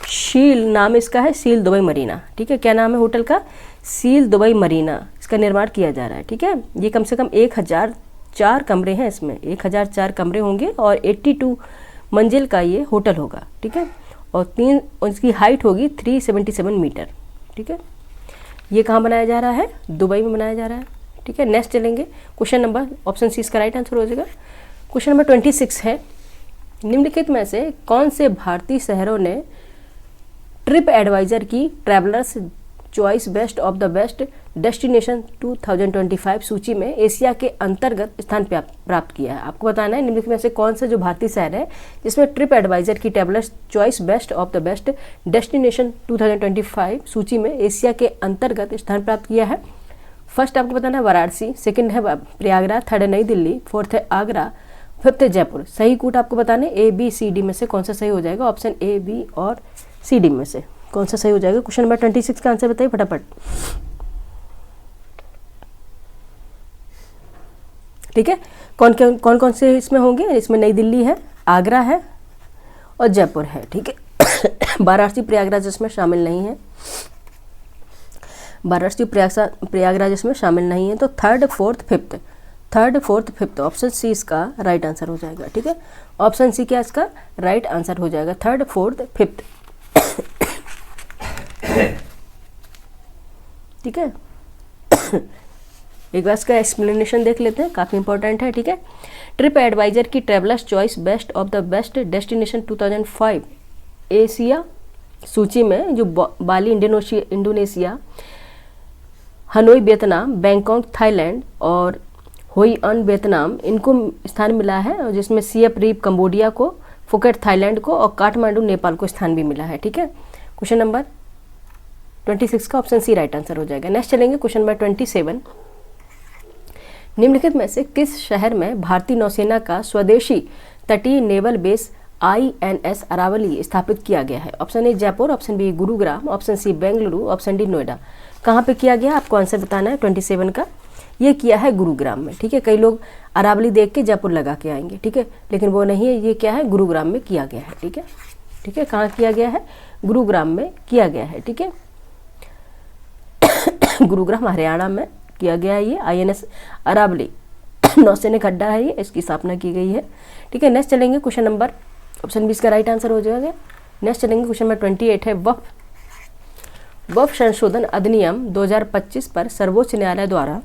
शील, नाम इसका है शील दुबई मरीना। ठीक है, क्या नाम है होटल का? शील दुबई मरीना। इसका निर्माण किया जा रहा है। ठीक है, ये कम से कम 1004 कमरे हैं, इसमें 1004 कमरे होंगे और 82 मंजिल का ये होटल होगा। ठीक है, और इसकी हाइट होगी 377 मीटर। ठीक है, ये कहाँ बनाया जा रहा है? दुबई में बनाया जा रहा है। ठीक है, नेक्स्ट चलेंगे, क्वेश्चन नंबर, ऑप्शन सी इसका राइट आंसर हो जाएगा। क्वेश्चन नंबर 26 है निम्नलिखित में से कौन से भारतीय शहरों ने ट्रिप एडवाइजर की travellers choice best of the best destination 2025 सूची में एशिया के अंतर्गत स्थान प्राप्त किया है? आपको बताना है निम्नलिखित में से कौन सा जो भारतीय शहर है जिसमें ट्रिप एडवाइजर की travellers choice best of the best destination 2025 सूची में एशिया के अंतर्गत स्थान प्राप्त किया है। फर्स्ट आपको बताना है वाराणसी, सेकंड है प्रयागराज, थर्ड है नई दिल्ली, फोर्थ है आगरा, फिफ्थ है जयपुर। सही कूट आपको बताने ए बी सी डी में से कौन सा सही हो जाएगा? ऑप्शन ए बी और सी डी में से कौन सा सही हो जाएगा? क्वेश्चन नंबर 26 का आंसर बताइए फटाफट। ठीक है, कौन कौन से इसमें होंगे? इसमें नई दिल्ली है, आगरा है और जयपुर है। ठीक है, वाराणसी प्रयागराज इसमें शामिल नहीं है, वाराणसी प्रयागराज इसमें शामिल नहीं है। तो third fourth fifth option C इसका राइट आंसर हो जाएगा। ठीक है, ऑप्शन सी क्या इसका राइट आंसर हो जाएगा? Third fourth fifth. ठीक है, एक बार इसका एक्सप्लेनेशन देख लेते हैं, काफ़ी इंपॉर्टेंट है। ठीक है, ट्रिप एडवाइजर की travellers choice best of the best destination 2005 Asia सूची में जो Bali Indonesia, Hanoi Vietnam, Bangkok Thailand और होई अन वियतनाम, इनको स्थान मिला है, और जिसमें सियप रीप कंबोडिया को, फुकेट थाईलैंड को और काठमांडू नेपाल को स्थान भी मिला है। ठीक है, क्वेश्चन नंबर 26 का ऑप्शन सी राइट आंसर हो जाएगा। नेक्स्ट चलेंगे क्वेश्चन नंबर 27, निम्नलिखित में से किस शहर में भारतीय नौसेना का स्वदेशी तटीय नेवल बेस INS अरावली स्थापित किया गया है? Option A Jaipur, option B Gurugram, option C Bengaluru, option D Noida. कहाँ पे किया गया? आपको आंसर बताना है 27 का। ये किया है गुरुग्राम में। ठीक है, कई लोग अरावली देख के जयपुर लगा के आएंगे, ठीक है, लेकिन वो नहीं है, ये क्या है गुरुग्राम में किया गया है। ठीक है, ठीक है, कहाँ किया गया है? गुरुग्राम में किया गया है। ठीक है, गुरुग्राम हरियाणा में किया गया है ये INS अरावली नौसैनिक अड्डा है, ये इसकी स्थापना की गई है। ठीक है, नेक्स्ट चलेंगे क्वेश्चन नंबर, ऑप्शन 20 का राइट आंसर हो जाएगा। नेक्स्ट चलेंगे क्वेश्चन नंबर 28 है वक्फ संशोधन अधिनियम 2025 पर सर्वोच्च न्यायालय द्वारा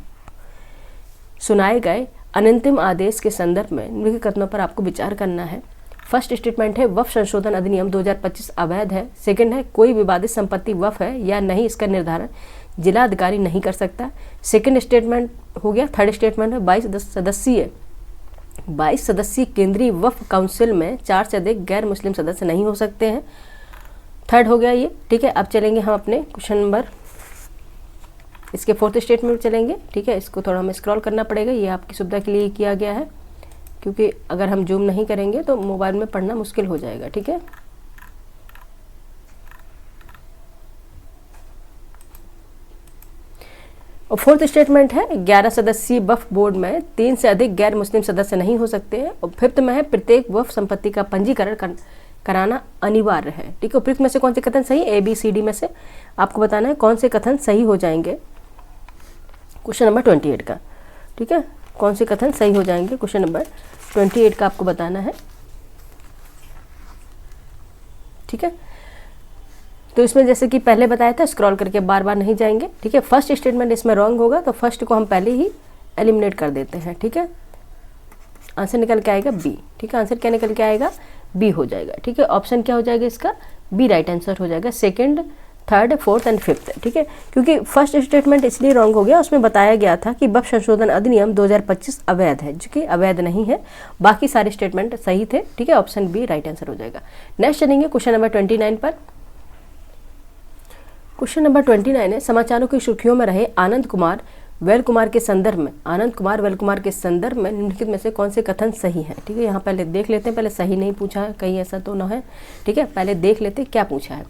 सुनाए गए अनंतिम आदेश के संदर्भ में निम्नलिखित कथनों पर आपको विचार करना है। फर्स्ट स्टेटमेंट है वक्फ संशोधन अधिनियम 2025 अवैध है। सेकंड है कोई विवादित संपत्ति वक्फ है या नहीं इसका निर्धारण जिला अधिकारी नहीं कर सकता। सेकंड स्टेटमेंट हो गया। थर्ड स्टेटमेंट है 22 सदस्यीय केंद्रीय वक्फ काउंसिल में 4 से अधिक गैर मुस्लिम सदस्य नहीं हो सकते हैं। थर्ड हो गया ये। ठीक है, अब चलेंगे हम अपने क्वेश्चन नंबर, इसके फोर्थ स्टेटमेंट चलेंगे। ठीक है, इसको थोड़ा हमें स्क्रॉल करना पड़ेगा, ये आपकी सुविधा के लिए किया गया है, क्योंकि अगर हम जूम नहीं करेंगे तो मोबाइल में पढ़ना मुश्किल हो जाएगा। ठीक है, और फोर्थ स्टेटमेंट है 11 सदस्यीय वक्फ बोर्ड में 3 से अधिक गैर मुस्लिम सदस्य नहीं हो सकते हैं। और फिफ्थ में है प्रत्येक वक्फ संपत्ति का पंजीकरण कराना अनिवार्य है। ठीक है, उपयुक्त में से कौन से कथन सही, ए बी सी डी में से आपको बताना है कौन से कथन सही हो जाएंगे क्वेश्चन नंबर 28 का। ठीक है, कौन से कथन सही हो जाएंगे क्वेश्चन नंबर 28 का आपको बताना है। ठीक है, तो इसमें जैसे कि पहले बताया था स्क्रॉल करके बार बार नहीं जाएंगे। ठीक है, फर्स्ट स्टेटमेंट इसमें रॉन्ग होगा तो फर्स्ट को हम पहले ही एलिमिनेट कर देते हैं। ठीक है, आंसर निकल के आएगा बी। ठीक है, आंसर क्या निकल के आएगा, बी हो जाएगा। ठीक है, ऑप्शन क्या हो जाएगा इसका, बी राइट आंसर हो जाएगा, second, third, fourth and fifth. ठीक है, क्योंकि फर्स्ट स्टेटमेंट इसलिए रॉन्ग हो गया, उसमें बताया गया था कि वक्फ संशोधन अधिनियम 2025 अवैध है, जो कि अवैध नहीं है। बाकी सारे स्टेटमेंट सही थे। ठीक है, ऑप्शन बी राइट आंसर हो जाएगा। नेक्स्ट चलेंगे क्वेश्चन नंबर 29 पर। क्वेश्चन नंबर 29 है समाचारों की सुर्खियों में रहे आनंद कुमार वेल कुमार के संदर्भ में, आनंद कुमार वेल कुमार के संदर्भ में निम्नलिखित में से कौन से कथन सही हैं। ठीक है, यहाँ पहले देख लेते हैं, पहले सही नहीं पूछा है कहीं ऐसा तो न है। ठीक है, पहले देख लेते हैं क्या पूछा है।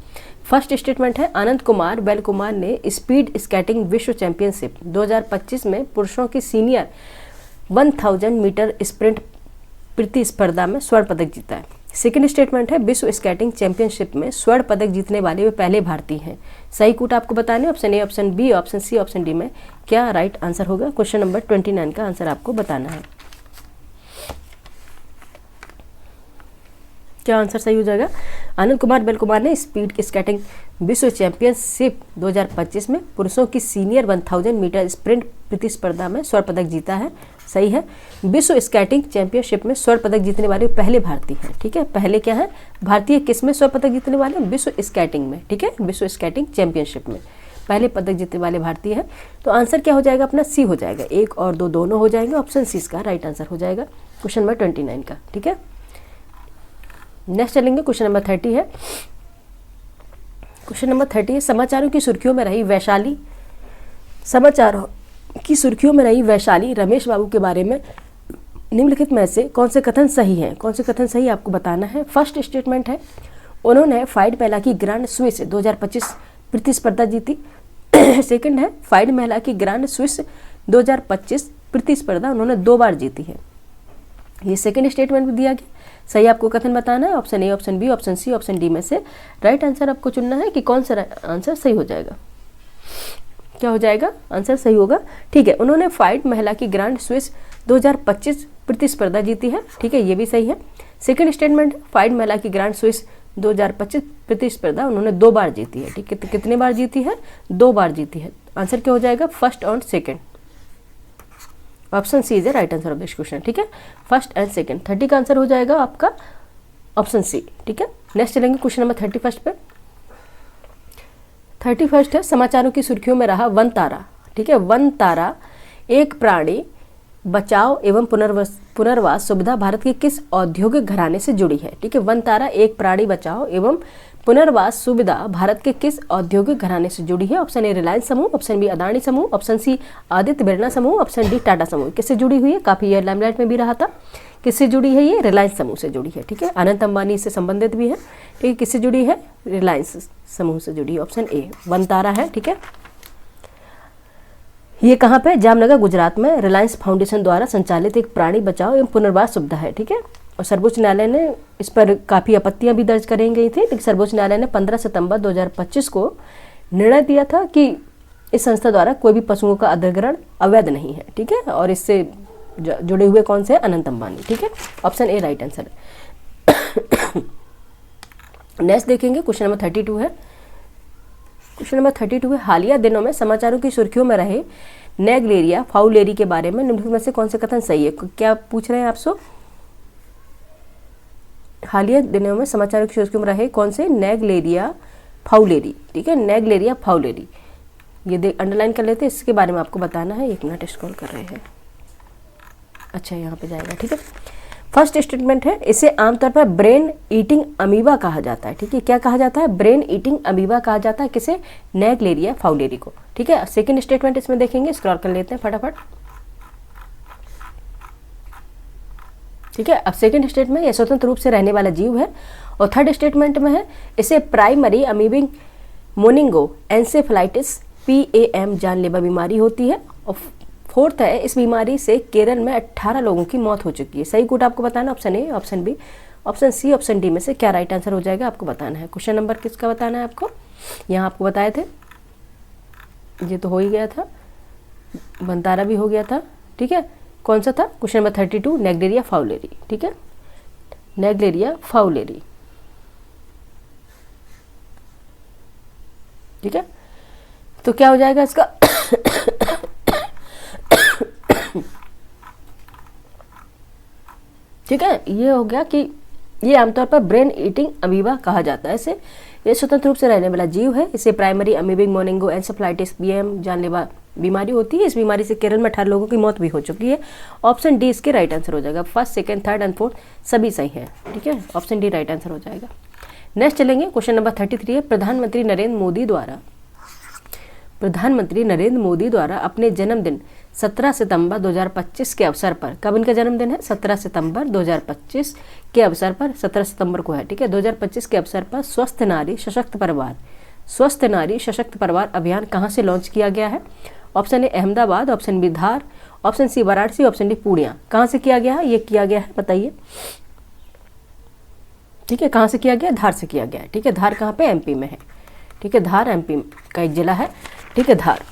फर्स्ट स्टेटमेंट है आनंद कुमार वेल कुमार ने स्पीड स्केटिंग विश्व चैंपियनशिप 2025 में पुरुषों की सीनियर 1000 मीटर स्प्रिंट प्रतिस्पर्धा में स्वर्ण पदक जीता है। सेकेंड स्टेटमेंट है विश्व स्केटिंग चैंपियनशिप में स्वर्ण पदक जीतने वाले वे पहले भारतीय हैं। सही कूट आपको बताने, option A, option B, option C, option D में क्या राइट आंसर होगा। क्वेश्चन नंबर 29 का आंसर आपको बताना है। क्या आंसर सही हो जाएगा, आनंद कुमार बेल कुमार ने स्पीड स्केटिंग विश्व चैंपियनशिप 2025 में पुरुषों की सीनियर 1000 मीटर स्प्रिंट प्रतिस्पर्धा में स्वर्ण पदक जीता है। सही है, विश्व स्केटिंग चैंपियनशिप में स्वर्ण पदक जीतने वाले पहले भारतीय हैं। ठीक है, पहले क्या है, भारतीय किस में स्वर्ण पदक जीतने वाले, विश्व स्केटिंग में। ठीक है, विश्व स्केटिंग चैंपियनशिप में पहले पदक जीतने वाले भारतीय हैं। तो आंसर क्या हो जाएगा अपना, सी हो जाएगा। 1 और 2 दोनों हो जाएंगे, ऑप्शन सी इसका राइट आंसर हो जाएगा क्वेश्चन नंबर 29 का। ठीक है, नेक्स्ट चलेंगे क्वेश्चन नंबर 30 है। क्वेश्चन नंबर 30 है समाचारों की सुर्खियों में रही वैशाली, समाचारों की सुर्खियों में रही वैशाली रमेश बाबू के बारे में निम्नलिखित में से कौन से कथन सही हैं। कौन से कथन सही आपको बताना है। फर्स्ट स्टेटमेंट है उन्होंने फाइड महिला की ग्रांड स्विस 2025 प्रतिस्पर्धा जीती। सेकंड है फाइड महिला की ग्रांड स्विस 2025 प्रतिस्पर्धा उन्होंने 2 बार जीती है। ये सेकंड स्टेटमेंट भी दिया गया। सही आपको कथन बताना है, option A, option B, option C, option D में से राइट आंसर आपको चुनना है कि कौन सा आंसर सही हो जाएगा। क्या हो जाएगा, आंसर सही होगा। ठीक है, उन्होंने फाइड महिला की ग्रांड स्विस 2025 प्रतिस्पर्धा जीती है। ठीक है, ये भी सही है। सेकंड स्टेटमेंट फाइड महिला की ग्रांड स्विस 2025 प्रतिस्पर्धा उन्होंने 2 बार जीती है। ठीक है, तो कितने बार जीती है, 2 बार जीती है। आंसर क्या हो जाएगा, फर्स्ट और second, option C is the right answer of this question. ठीक है, फर्स्ट एंड सेकंड। 30 का आंसर हो जाएगा आपका ऑप्शन सी। ठीक है, नेक्स्ट चलेंगे क्वेश्चन नंबर 31 पे। 31 है समाचारों की सुर्खियों में रहा वन तारा। ठीक है, वन तारा एक प्राणी बचाव एवं पुनर्वास सुविधा भारत के किस औद्योगिक घराने से जुड़ी है। ठीक है, वन तारा एक प्राणी बचाओ एवं पुनर्वास सुविधा भारत के किस औद्योगिक घराने से जुड़ी है। ऑप्शन ए रिलायंस समूह, ऑप्शन बी अदानी समूह, ऑप्शन सी आदित्य बिरला समूह, ऑप्शन डी टाटा समूह। किससे जुड़ी हुई है, काफी ये लाइमलाइट में भी रहा था। किससे जुड़ी है, ये रिलायंस समूह से जुड़ी है। ठीक है, अनंत अंबानी से संबंधित भी है। ठीक है, किससे जुड़ी है, रिलायंस समूह से जुड़ी है, ऑप्शन ए वन तारा है। ठीक है, ये कहाँ पे, जामनगर गुजरात में रिलायंस फाउंडेशन द्वारा संचालित एक प्राणी बचाओ एवं पुनर्वास सुविधा है। ठीक है, और सर्वोच्च न्यायालय ने इस पर काफ़ी आपत्तियां भी दर्ज करें गई थी, लेकिन सर्वोच्च न्यायालय ने 15 सितंबर 2025 को निर्णय दिया था कि इस संस्था द्वारा कोई भी पशुओं का अधिग्रहण अवैध नहीं है। ठीक है, और इससे जुड़े हुए कौन से, अनंत अंबानी। ठीक है, ऑप्शन ए राइट आंसर है। नेक्स्ट देखेंगे क्वेश्चन नंबर 32 है। क्वेश्चन नंबर 32 है हालिया दिनों में समाचारों की सुर्खियों में रहे नेग्लेरिया फाउलेरी के बारे में निम्नलिखित में से कौन से कथन सही है। क्या पूछ रहे हैं आपसे, हालिया दिनों में समाचारों की सुर्खियों में रहे कौन से, नेग्लेरिया फाउलेरी। ठीक है, नेग्लेरिया फाउलेरी, ये अंडरलाइन कर लेते हैं, इसके बारे में आपको बताना है। 1 मिनट स्क्रॉल कर रहे हैं, अच्छा यहाँ पे जाएगा। ठीक है, फर्स्ट स्टेटमेंट है इसे आमतौर पर ब्रेन ईटिंग अमीबा कहा जाता है। ठीक है, क्या कहा जाता है, ब्रेन ईटिंग अमीबा कहा जाता है किसे, नेग्लेरिया फाउलेरी को। ठीक है, सेकंड स्टेटमेंट इसमें देखेंगे, स्क्रॉल कर लेते हैं फटाफट। ठीक है, अब सेकंड स्टेटमेंट यह स्वतंत्र रूप से रहने वाला जीव है। और थर्ड स्टेटमेंट में है इसे प्राइमरी अमीबिक मोनिंगो एंसेफेलाइटिस PAM जानलेवा बीमारी होती है। और फोर्थ है, इस बीमारी से केरल में 18 लोगों की मौत हो चुकी है। सही कोड आपको बताना, option A, option B, option C, option D में से क्या राइट आंसर हो जाएगा आपको बताना है। क्वेश्चन नंबर किसका बताना है आपको, यहाँ आपको बताए थे, ये तो हो ही गया था, बंतारा भी हो गया था, ठीक है। कौन सा था, क्वेश्चन नंबर 32, नेग्लेरिया फाउलेरी, ठीक है, नेग्लेरिया फाउलेरी, ठीक है। तो क्या हो जाएगा इसका ठीक है, ये हो गया कि ये आमतौर पर ब्रेन ईटिंग अमीबा कहा जाता है इसे। ये स्वतंत्र रूप से रहने वाला जीव है। इसे प्राइमरी अमीबिक मोनिंगो एन्सेफलाइटिस BAM जानलेवा बीमारी होती है। इस बीमारी से केरल में 18 लोगों की मौत भी हो चुकी है। ऑप्शन डी इसके राइट आंसर हो जाएगा। First, second, third and fourth सभी सही है, ठीक है, ऑप्शन डी राइट आंसर हो जाएगा। नेक्स्ट चलेंगे, क्वेश्चन नंबर 33 है, प्रधानमंत्री नरेंद्र मोदी द्वारा अपने जन्मदिन 17 सितंबर 2025 के अवसर पर, कब इनका जन्मदिन है, 17 सितंबर 2025 के अवसर पर, 17 सितंबर को है, ठीक है, 2025 के अवसर पर स्वस्थ नारी सशक्त परिवार अभियान कहाँ से लॉन्च किया गया है। Option A Ahmedabad, option B Dhar, option C Varanasi, option D Purnia. कहाँ से किया गया है, ये किया गया है, बताइए, ठीक है, कहाँ से किया गया, धार से किया गया है, ठीक है। धार कहाँ पे, MP में है, ठीक है, धार MP का एक जिला है, ठीक है, धार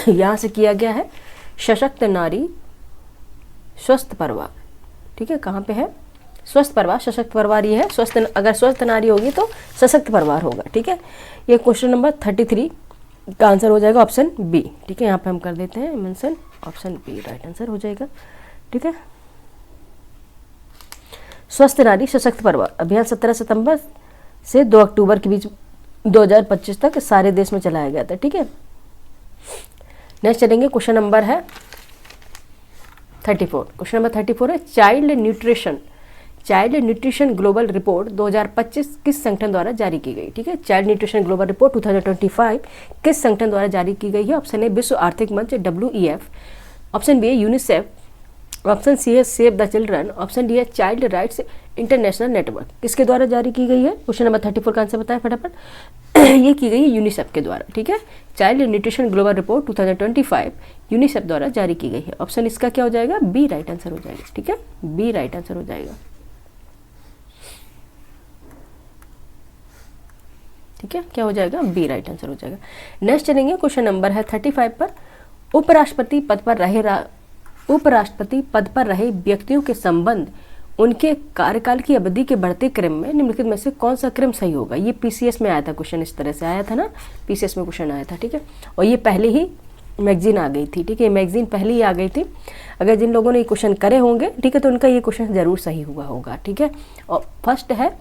यहाँ से किया गया है। सशक्त नारी स्वस्थ परिवार, ठीक है, कहाँ पे है, स्वस्थ परिवार, सशक्त परिवार ये है। स्वस्थ, अगर स्वस्थ नारी होगी तो सशक्त परिवार होगा, ठीक है। ये क्वेश्चन नंबर 33 का आंसर हो जाएगा ऑप्शन बी, ठीक है, यहाँ पे हम कर देते हैं mention, option B right answer हो जाएगा, ठीक है। स्वस्थ नारी सशक्त परिवार अभियान 17 सितंबर से 2 अक्टूबर के बीच 2025 तक सारे देश में चलाया गया था, ठीक है। नेक्स्ट चलेंगे, क्वेश्चन नंबर है 34। क्वेश्चन नंबर 34 है, चाइल्ड न्यूट्रिशन ग्लोबल रिपोर्ट 2025 किस संगठन द्वारा जारी की गई, ठीक है। चाइल्ड न्यूट्रिशन ग्लोबल रिपोर्ट 2025 किस संगठन द्वारा जारी की गई है। ऑप्शन ए विश्व आर्थिक मंच WEF, ऑप्शन बी है यूनिसेफ, ऑप्शन सी है save the children, option D है चाइल्ड राइट्स इंटरनेशनल नेटवर्क। किसके द्वारा जारी की गई है, क्वेश्चन नंबर 34 का आंसर बताएं फटाफट। ये की गई है यूनिसेफ के द्वारा, ठीक है। Child nutrition global report 2025 UNICEF द्वारा जारी की गई है। ऑप्शन इसका क्या हो जाएगा, बी राइट आंसर हो जाएगा, ठीक है, बी राइट आंसर हो जाएगा, ठीक है, क्या हो जाएगा, बी राइट आंसर हो जाएगा। नेक्स्ट चलेंगे, क्वेश्चन नंबर है 35 पर, उपराष्ट्रपति पद पर रहे व्यक्तियों के संबंध उनके कार्यकाल की अवधि के बढ़ते क्रम में निम्नलिखित में से कौन सा क्रम सही होगा। ये PCS में आया था क्वेश्चन, इस तरह से आया था ना, PCS में क्वेश्चन आया था, ठीक है। और ये पहले ही मैगजीन आ गई थी, ठीक है, मैगजीन पहले ही आ गई थी। अगर जिन लोगों ने ये क्वेश्चन करे होंगे, ठीक है, तो उनका ये क्वेश्चन जरूर सही हुआ होगा, ठीक है। और फर्स्ट है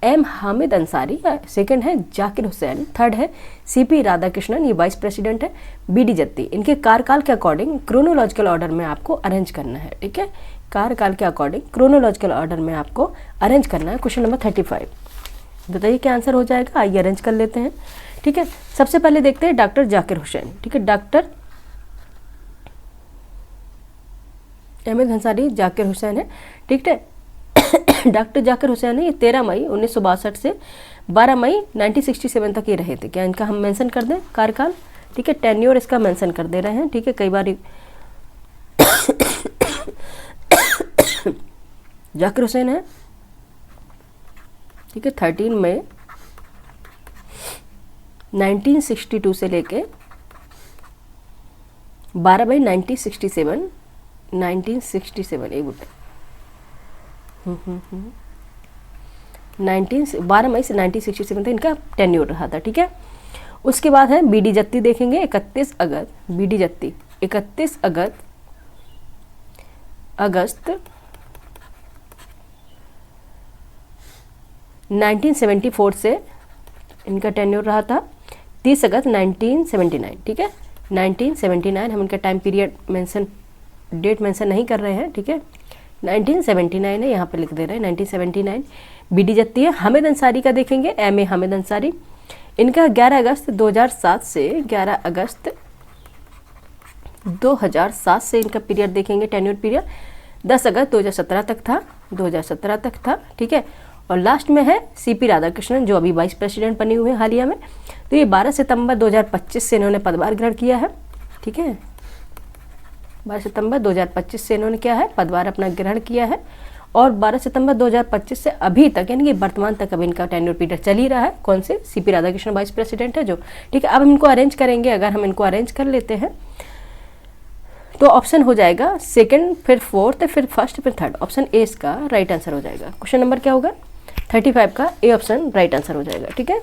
M हामिद अंसारी, सेकंड है जाकिर हुसैन, थर्ड है CP राधाकृष्णन, ये वाइस प्रेसिडेंट है, BD जत्ती। इनके कार्यकाल के अकॉर्डिंग क्रोनोलॉजिकल ऑर्डर में आपको अरेंज करना है, ठीक है, कार्यकाल के अकॉर्डिंग क्रोनोलॉजिकल ऑर्डर में आपको अरेंज करना है। क्वेश्चन नंबर 35 बताइए क्या आंसर हो जाएगा, आइए अरेंज कर लेते हैं, ठीक है। सबसे पहले देखते हैं डॉक्टर जाकिर हुसैन, ठीक है, डॉक्टर अहमद अंसारी जाकिर हुसैन है, ठीक है। डॉक्टर जाकिर हुसैन है, ये 13 मई 1962 से 12 मई 1967 तक ये रहे थे। क्या इनका हम मेंशन कर दें कार्यकाल, ठीक है, टेन्योर इसका मेंशन कर दे रहे हैं, ठीक है, कई बार जाकिर हुसैन है, ठीक है, 13 मई 1962 से लेके 12 मई 1967 एक बुक 12 मई से 1967 तक इनका टेन्योर रहा था, ठीक है। उसके बाद है BD जत्ती, देखेंगे 31 अगस्त, BD जत्ती 31 अगस्त 1974 से इनका टेन्योर रहा था 30 अगस्त 1979, ठीक है, 1979। हम इनका time period mention, date mention नहीं कर रहे हैं, ठीक है, 1979 है, यहाँ पे लिख दे रहे हैं 1979। BD जत्ती है। हामिद अंसारी का देखेंगे, MA हामिद अंसारी, इनका 11 अगस्त 2007 से 11 अगस्त 2007 से इनका पीरियड देखेंगे, टेन्योर पीरियड 10 अगस्त 2017 तक था, 2017 तक था, ठीक है। और लास्ट में है सीपी राधाकृष्णन, जो अभी वाइस प्रेसिडेंट बने हुए हैं हालिया में। तो ये 12 सितंबर 2025 से इन्होंने पदभार ग्रहण किया है। ठीक है, 12 सितंबर 2025 से इन्होंने क्या है, पदभार अपना ग्रहण किया है। और 12 सितंबर 2025 से अभी तक, यानी कि वर्तमान तक अब इनका टेन्योर पीरियड चल ही रहा है। कौन से, सीपी राधाकृष्णन वाइस प्रेसिडेंट है जो। ठीक है, अब हम इनको अरेंज करेंगे। अगर हम इनको अरेंज कर लेते हैं तो ऑप्शन हो जाएगा सेकंड, फिर फोर्थ, फिर फर्स्ट, फिर थर्ड। ऑप्शन ए इसका राइट आंसर हो जाएगा। क्वेश्चन नंबर क्या होगा, 35 का ए ऑप्शन राइट आंसर हो जाएगा। ठीक है,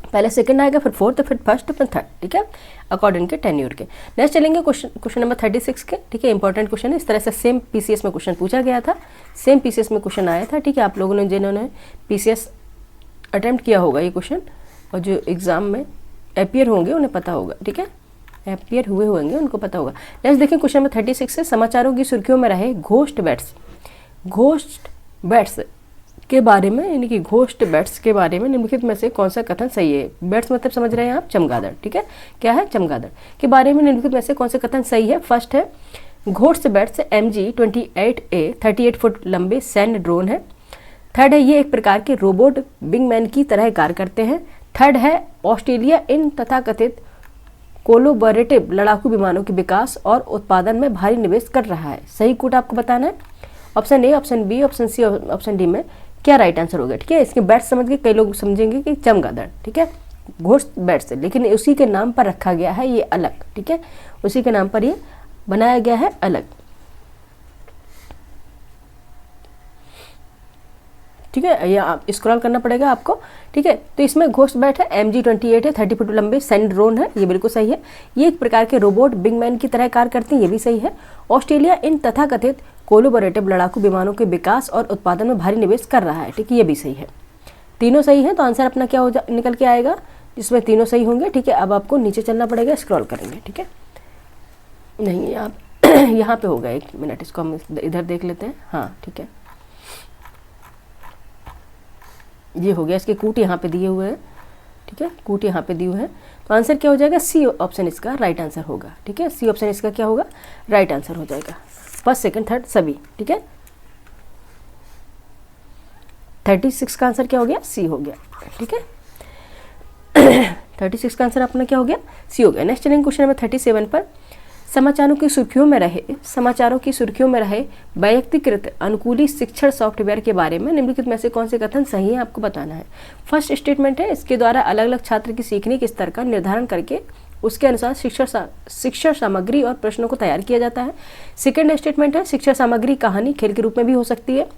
पहले सेकंड आएगा, फिर फोर्थ, फिर फर्स्ट, फिर थर्ड। ठीक है, अकॉर्डिंग के टेन्योर के। नेक्स्ट चलेंगे क्वेश्चन नंबर 36 के। ठीक है, इंपॉर्टेंट क्वेश्चन है। इस तरह से सेम पीसीएस में क्वेश्चन पूछा गया था, सेम पीसीएस में क्वेश्चन आया था। ठीक है, आप लोगों ने जिन्होंने पीसीएस अटेम्प्ट किया होगा ये क्वेश्चन, और जो एग्जाम में अपीयर होंगे उन्हें पता होगा। ठीक है, अपीयर हुए होंगे उनको पता होगा। नेक्स्ट देखें क्वेश्चन नंबर 36 से, समाचारों की सुर्खियों में रहे घोस्ट बैट्स। घोस्ट बैट्स के बारे में, यानी कि घोस्ट बैट्स के बारे में निम्नलिखित में से कौन सा कथन सही है। बैट्स मतलब समझ रहे हैं आप, चमगादड़। ठीक है, क्या है, चमगादड़ के बारे में निम्नलिखित में से कौन सा कथन सही है। फर्स्ट है, घोस्ट बैट्स MG-28A 38 फुट लंबे सैन्य ड्रोन है। थर्ड है, ये एक प्रकार के रोबोट विंगमैन की तरह कार्य करते हैं। थर्ड है, ऑस्ट्रेलिया इन तथाकथित कोलोबरेटिव लड़ाकू विमानों के विकास और उत्पादन में भारी निवेश कर रहा है। सही कूट आपको बताना है। Option A, option B, option C, option D में क्या राइट आंसर होगा। ठीक है, इसके बैट्स समझ के कई लोग समझेंगे कि चमगादड़। ठीक है, घोस्ट बैट्स, लेकिन उसी के नाम पर रखा गया है ये अलग। ठीक है, उसी के नाम पर ये बनाया गया है अलग। ठीक है, ये आप स्क्रॉल करना पड़ेगा आपको। ठीक है, तो इसमें घोस्ट बैट है, MG-28 है, 30 फुट लंबे सैन्य ड्रोन है, ये बिल्कुल सही है। ये एक प्रकार के रोबोट विंगमैन की तरह कार्य करते हैं, ये भी सही है। ऑस्ट्रेलिया इन तथाकथित कोलोबरेटिव लड़ाकू विमानों के विकास और उत्पादन में भारी निवेश कर रहा है। ठीक है, ये भी सही है। तीनों सही है, तो आंसर अपना क्या निकल के आएगा, जिसमें तीनों सही होंगे। ठीक है, अब आपको नीचे चलना पड़ेगा, स्क्रॉल करेंगे। ठीक है, नहीं आप यहाँ पे होगा, एक मिनट, इसको हम इधर देख लेते हैं। हाँ ठीक है, ये हो गया। इसके कूट यहाँ पे दिए हुए हैं। ठीक है, कूट यहाँ पे दिए हुए हैं, तो आंसर क्या हो जाएगा, सी ऑप्शन इसका राइट आंसर होगा। ठीक है, सी ऑप्शन इसका क्या होगा, राइट आंसर हो जाएगा। फर्स्ट, सेकंड, थर्ड सभी। ठीक है, 36 का आंसर क्या हो गया, सी हो गया। ठीक है, 36 का आंसर अपना क्या हो गया, सी हो गया। नेक्स्ट चलेंगे क्वेश्चन नंबर 37 पर। समाचारों की सुर्खियों में रहे व्यक्तिकृत अनुकूली शिक्षण सॉफ्टवेयर के बारे में निम्नलिखित में से कौन से कथन सही है, आपको बताना है। फर्स्ट स्टेटमेंट है, इसके द्वारा अलग अलग छात्र की सीखने के स्तर का निर्धारण करके उसके अनुसार शिक्षण सामग्री और प्रश्नों को तैयार किया जाता है। सेकेंड स्टेटमेंट है, शिक्षण सामग्री कहानी खेल के रूप में भी हो सकती है।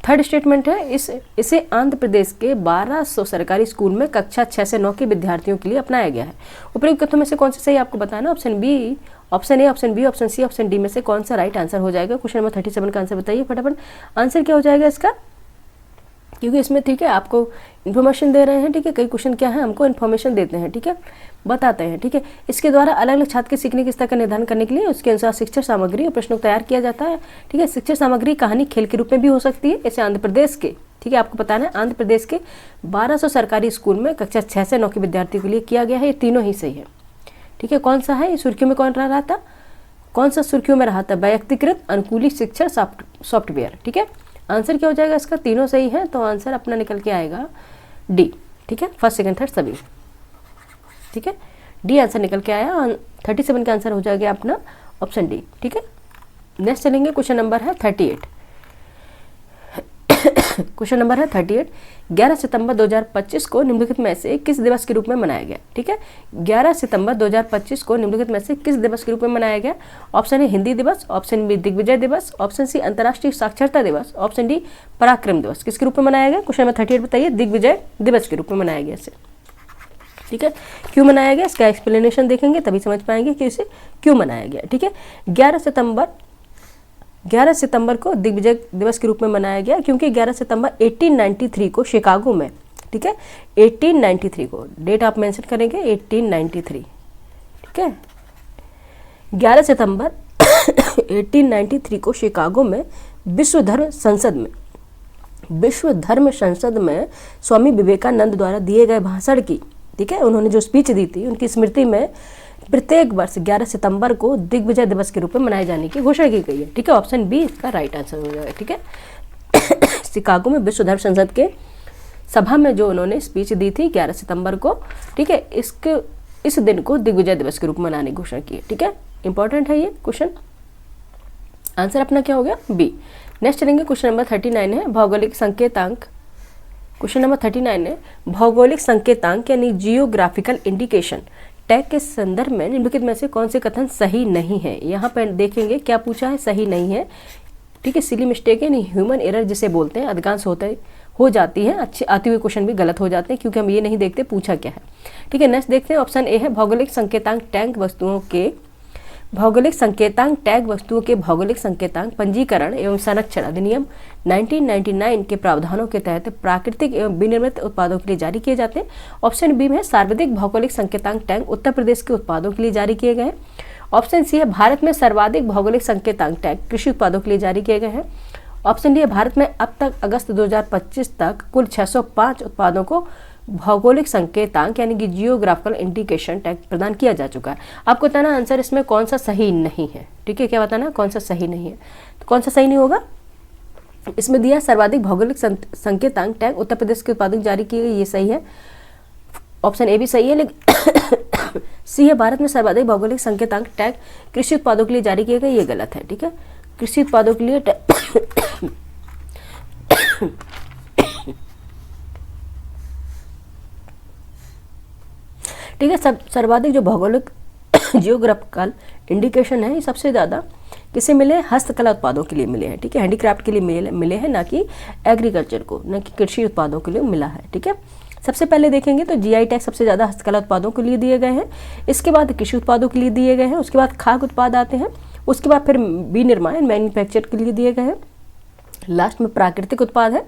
थर्ड स्टेटमेंट है, इसे आंध्र प्रदेश के 1200 सरकारी स्कूल में कक्षा 6 से 9 के विद्यार्थियों के लिए अपनाया गया है। उपयुक्त कथनों में से कौन सा सही आपको बताना। Option B, option A, option B, option C, option D में से कौन सा राइट आंसर हो जाएगा। क्वेश्चन नंबर 37 का आंसर बताइए फटाफट। आंसर क्या हो जाएगा इसका, क्योंकि इसमें ठीक है आपको इन्फॉर्मेशन दे रहे हैं। ठीक है, कई क्वेश्चन क्या है, हमको इन्फॉर्मेशन देते हैं। ठीक है, बताते हैं। ठीक है, इसके द्वारा अलग अलग छात्र के सीखने के स्तर का निर्धारण करने के लिए उसके अनुसार शिक्षण सामग्री और प्रश्नों को तैयार किया जाता है। ठीक है, शिक्षण सामग्री कहानी खेल के रूप में भी हो सकती है। इसे आंध्र प्रदेश के, ठीक है आपको बताना है, आंध्र प्रदेश के 1200 सरकारी स्कूल में कक्षा 6 से 9 के विद्यार्थियों के लिए किया गया है। ये तीनों ही सही है। ठीक है, कौन सा है, ये सुर्खियों में कौन रहा था, कौन सा सुर्खियों में रहा था, व्यक्तिकृत अनुकूली शिक्षण सॉफ्टवेयर। ठीक है, आंसर क्या हो जाएगा इसका, तीनों सही है, तो आंसर अपना निकल के आएगा डी। ठीक है, फर्स्ट, सेकंड, थर्ड सभी। ठीक है, डी आंसर निकल के आया। 37 का आंसर हो जाएगा अपना ऑप्शन डी। ठीक है, नेक्स्ट चलेंगे, क्वेश्चन नंबर है 38। क्वेश्चन नंबर है 38। 11 सितंबर 2025 को निम्नलिखित में से किस दिवस के रूप में मनाया गया। ठीक है, 11 सितंबर 2025 को निम्नलिखित में से किस दिवस के रूप में मनाया गया। ऑप्शन ए हिंदी दिवस, ऑप्शन बी दिग्विजय दिवस, ऑप्शन सी अंतर्राष्ट्रीय साक्षरता दिवस, ऑप्शन डी पराक्रम दिवस। किसके रूप में मनाया गया, क्वेश्चन नंबर 38 बताइए। दिग्विजय दिवस के रूप में मनाया गया इसे। ठीक है, क्यों मनाया गया, इसका एक्सप्लेनेशन देखेंगे तभी समझ पाएंगे कि इसे क्यों मनाया गया। ठीक है, 11 सितंबर को दिग्विजय दिवस के रूप में मनाया गया क्योंकि 11 सितंबर 1893 को शिकागो में, ठीक है 1893 को डेट आप मेंशन करेंगे 1893। ठीक है, 11 सितंबर 1893 को शिकागो में विश्व धर्म संसद में स्वामी विवेकानंद द्वारा दिए गए भाषण की, ठीक है, उन्होंने जो स्पीच दी थी उनकी स्मृति में प्रत्येक वर्ष 11 सितंबर को दिग्विजय दिवस के रूप में मनाए जाने की घोषणा की गई है। ठीक है, ऑप्शन बी इसका राइट आंसर हो जाएगा। ठीक है, शिकागो में विश्व धर्म संसद के सभा में जो उन्होंने स्पीच दी थी 11 सितंबर को, ठीक है, इस दिन को दिग्विजय दिवस के रूप में मनाने की घोषणा की है। ठीक है, इंपॉर्टेंट है ये क्वेश्चन। आंसर अपना क्या हो गया? बी। नेक्स्ट चलेंगे, क्वेश्चन नंबर 39 है भौगोलिक संकेतांक। क्वेश्चन नंबर 39 है भौगोलिक संकेतांक यानी जियोग्राफिकल इंडिकेशन टैग के संदर्भ में निम्नलिखित में से कौन से कथन सही नहीं है। यहाँ पर देखेंगे क्या पूछा है, सही नहीं है। ठीक है, सिली मिस्टेक यानी ह्यूमन एरर जिसे बोलते हैं, अधिकांश हो जाती है, अच्छे आते हुए क्वेश्चन भी गलत हो जाते हैं क्योंकि हम ये नहीं देखते पूछा क्या है। ठीक है, नेक्स्ट देखते हैं, ऑप्शन ए है भौगोलिक संकेतांक टैग वस्तुओं के भौगोलिक संकेतांक पंजीकरण एवं संरक्षण अधिनियम 1999 के प्रावधानों के तहत प्राकृतिक एवं विनिर्मित उत्पादों के लिए जारी किए जाते हैं। ऑप्शन बी में सर्वाधिक भौगोलिक संकेतांक टैग उत्तर प्रदेश के उत्पादों के लिए जारी किए गए हैं। ऑप्शन सी है भारत में सर्वाधिक भौगोलिक संकेतांक टैग कृषि उत्पादों के लिए जारी किए गए हैं। ऑप्शन डी है भारत में अब तक अगस्त 2025 तक कुल 605 उत्पादों को भौगोलिक संकेतांक यानी कि जियोग्राफिकल इंडिकेशन टैग प्रदान किया जा चुका है। आपको बताना आंसर इसमें कौन सा सही नहीं है। ठीक है, क्या बताना कौन सा सही नहीं है, तो कौन सा सही नहीं होगा? इसमें दिया सर्वाधिक भौगोलिक संकेतांक टैग उत्तर प्रदेश के उत्पादक जारी किए गए, ये सही है। ऑप्शन ए भी सही है, लेकिन सी है भारत में सर्वाधिक भौगोलिक संकेतांक टैग कृषि उत्पादों के लिए जारी किए गए, ये गलत है। ठीक है, कृषि उत्पादों के लिए ठीक है, सर्वाधिक जो भौगोलिक जियोग्राफिकल इंडिकेशन है ये सबसे ज़्यादा किसे मिले हैं? हस्तकला उत्पादों के लिए मिले हैं। ठीक है, हैंडीक्राफ्ट के लिए मिले हैं, ना कि एग्रीकल्चर को, ना कि कृषि उत्पादों के लिए मिला है। ठीक है, सबसे पहले देखेंगे तो जीआई टैग सबसे ज़्यादा हस्तकला उत्पादों के लिए दिए गए हैं, इसके बाद कृषि उत्पादों के लिए दिए गए हैं, उसके बाद खाद्य उत्पाद आते हैं, उसके बाद फिर विनिर्माण मैन्युफैक्चर के लिए दिए गए हैं, लास्ट में प्राकृतिक उत्पाद है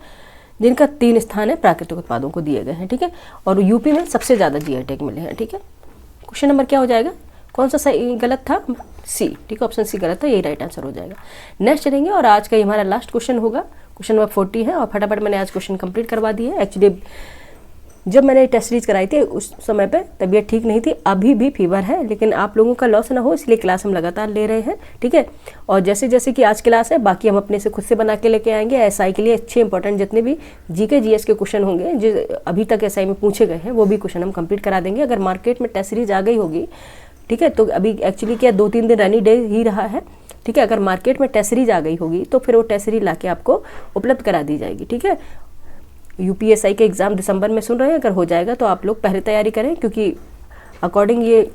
जिनका 3 स्थान है प्राकृतिक उत्पादों को दिए गए हैं। ठीक है, और यूपी में सबसे ज़्यादा जीआई टैग मिले हैं। ठीक है, क्वेश्चन नंबर क्या हो जाएगा? कौन सा सही गलत था? सी। ठीक है, ऑप्शन सी गलत था, यही राइट आंसर हो जाएगा। नेक्स्ट चलेंगे और आज का ये हमारा लास्ट क्वेश्चन होगा, क्वेश्चन नंबर 40 है और फटाफट मैंने आज क्वेश्चन कंप्लीट करवा दिए। एक्चुअली जब मैंने टेस्ट सीरीज कराई थी उस समय पे तबीयत ठीक नहीं थी, अभी भी फीवर है, लेकिन आप लोगों का लॉस ना हो इसलिए क्लास हम लगातार ले रहे हैं। ठीक है, और जैसे जैसे कि आज क्लास है बाकी हम अपने से खुद से बना के लेके आएंगे। एसआई के लिए अच्छे इंपॉर्टेंट जितने भी जीके जीएस के क्वेश्चन होंगे जो अभी तक एसआई में पूछे गए हैं वो भी क्वेश्चन हम कंप्लीट करा देंगे। अगर मार्केट में टेस्ट सीरीज आ गई होगी, ठीक है, तो अभी एक्चुअली क्या 2-3 दिन रनी डे ही रहा है। ठीक है, अगर मार्केट में टेस्ट सीरीज आ गई होगी तो फिर वो टेस्ट सीरीज ला के आपको उपलब्ध करा दी जाएगी। ठीक है, यूपीएसआई के एग्ज़ाम दिसंबर में सुन रहे हैं, अगर हो जाएगा तो आप लोग पहले तैयारी करें, क्योंकि अकॉर्डिंग ये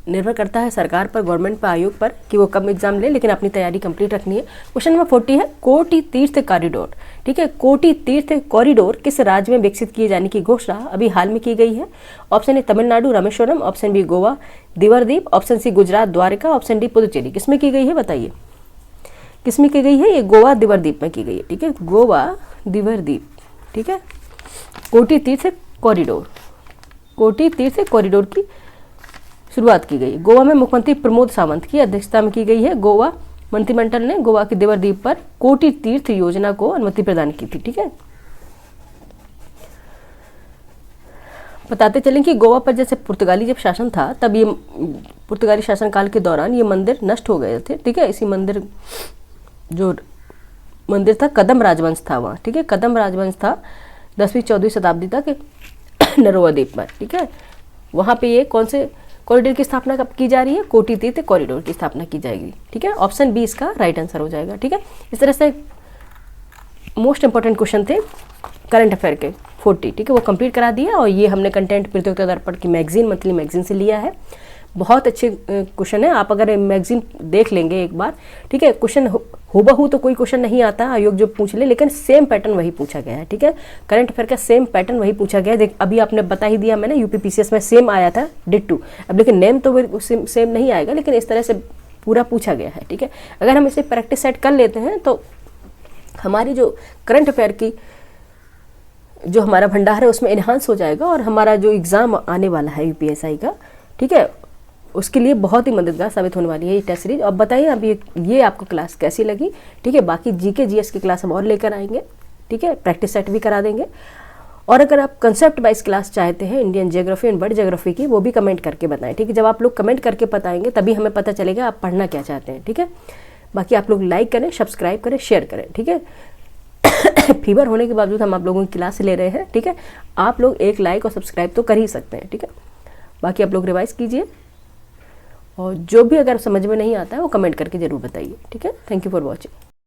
निर्भर करता है सरकार पर, गवर्नमेंट पर, आयोग पर कि वो कब एग्जाम ले, लेकिन अपनी तैयारी कंप्लीट रखनी है। क्वेश्चन नंबर 40 है कोटि तीर्थ कॉरिडोर। ठीक है, कोटि तीर्थ कॉरिडोर किस राज्य में विकसित किए जाने की घोषणा अभी हाल में की गई है? Option A Tamil Nadu Rameswaram, option B Goa दिवरदीप, option C Gujarat Dwarka, option D Puducherry. किसमें की गई है बताइए, किसमें की गई है? ये गोवा दिवरदीप में की गई है। ठीक है, गोवा दिवरदीप। ठीक है, कोटि तीर्थ कॉरिडोर, कोटि तीर्थ कॉरिडोर की शुरुआत की गई। गोवा में मुख्यमंत्री प्रमोद सावंत की अध्यक्षता में की गई है। गोवा मंत्रिमंडल ने गोवा के दिवरदीप पर कोटि तीर्थ योजना को अनुमति प्रदान की थी। ठीक है, बताते चलें कि गोवा पर जैसे पुर्तगाली जब शासन था तब ये पुर्तगाली शासनकाल के दौरान ये मंदिर नष्ट हो गए थे। ठीक है, इसी मंदिर जो मंदिर था कदम राजवंश था वहाँ। ठीक है, कदम राजवंश था 10वीं-14वीं शताब्दी तक नरोवा द्वीप पर। ठीक है, वहाँ पे ये कौन से कॉरिडोर की स्थापना कब की जा रही है? कोटि तीर्थ कॉरिडोर की स्थापना की जाएगी। ठीक है, ऑप्शन बी इसका राइट आंसर हो जाएगा। ठीक है, इस तरह से मोस्ट इंपॉर्टेंट क्वेश्चन थे करंट अफेयर के 40। ठीक है, वो कंप्लीट करा दिया और ये हमने कंटेंट प्रतियोगिता दर्पण की मैगजीन, मंथली मैगजीन से लिया है। बहुत अच्छे क्वेश्चन है, आप अगर मैगजीन देख लेंगे एक बार, ठीक है, क्वेश्चन हूबहू तो कोई क्वेश्चन नहीं आता, आयोग जो पूछ ले, लेकिन सेम पैटर्न वही पूछा गया है। ठीक है, करंट अफेयर का सेम पैटर्न वही पूछा गया है। देख अभी आपने बता ही दिया मैंने, यूपीपीसीएस में सेम आया था डिट्टू। अब लेकिन नेम तो सेम नहीं आएगा, लेकिन इस तरह से पूरा पूछा गया है। ठीक है, अगर हम इसे प्रैक्टिस सेट कर लेते हैं तो हमारी जो करंट अफेयर की जो हमारा भंडार है उसमें इन्हांस हो जाएगा और हमारा जो एग्ज़ाम आने वाला है यूपीएसआई का, ठीक है, उसके लिए बहुत ही मददगार साबित होने वाली है ये टेस्ट सीरीज। और बताइए अब ये आपको क्लास कैसी लगी? ठीक है, बाकी जीके जीएस की क्लास हम और लेकर आएंगे। ठीक है, प्रैक्टिस सेट भी करा देंगे और अगर आप कंसेप्ट वाइज क्लास चाहते हैं Indian geography and world geography की, वो भी कमेंट करके बताएं, ठीक है। जब आप लोग कमेंट करके बताएंगे तभी हमें पता चलेगा आप पढ़ना क्या चाहते हैं, ठीक है। बाकी आप लोग लाइक करें, सब्सक्राइब करें, शेयर करें, ठीक है। फीवर होने के बावजूद हम आप लोगों की क्लास ले रहे हैं, ठीक है। आप लोग एक लाइक और सब्सक्राइब तो कर ही सकते हैं, ठीक है। बाकी आप लोग रिवाइज कीजिए और जो भी अगर समझ में नहीं आता है वो कमेंट करके ज़रूर बताइए, ठीक है। Thank you for watching.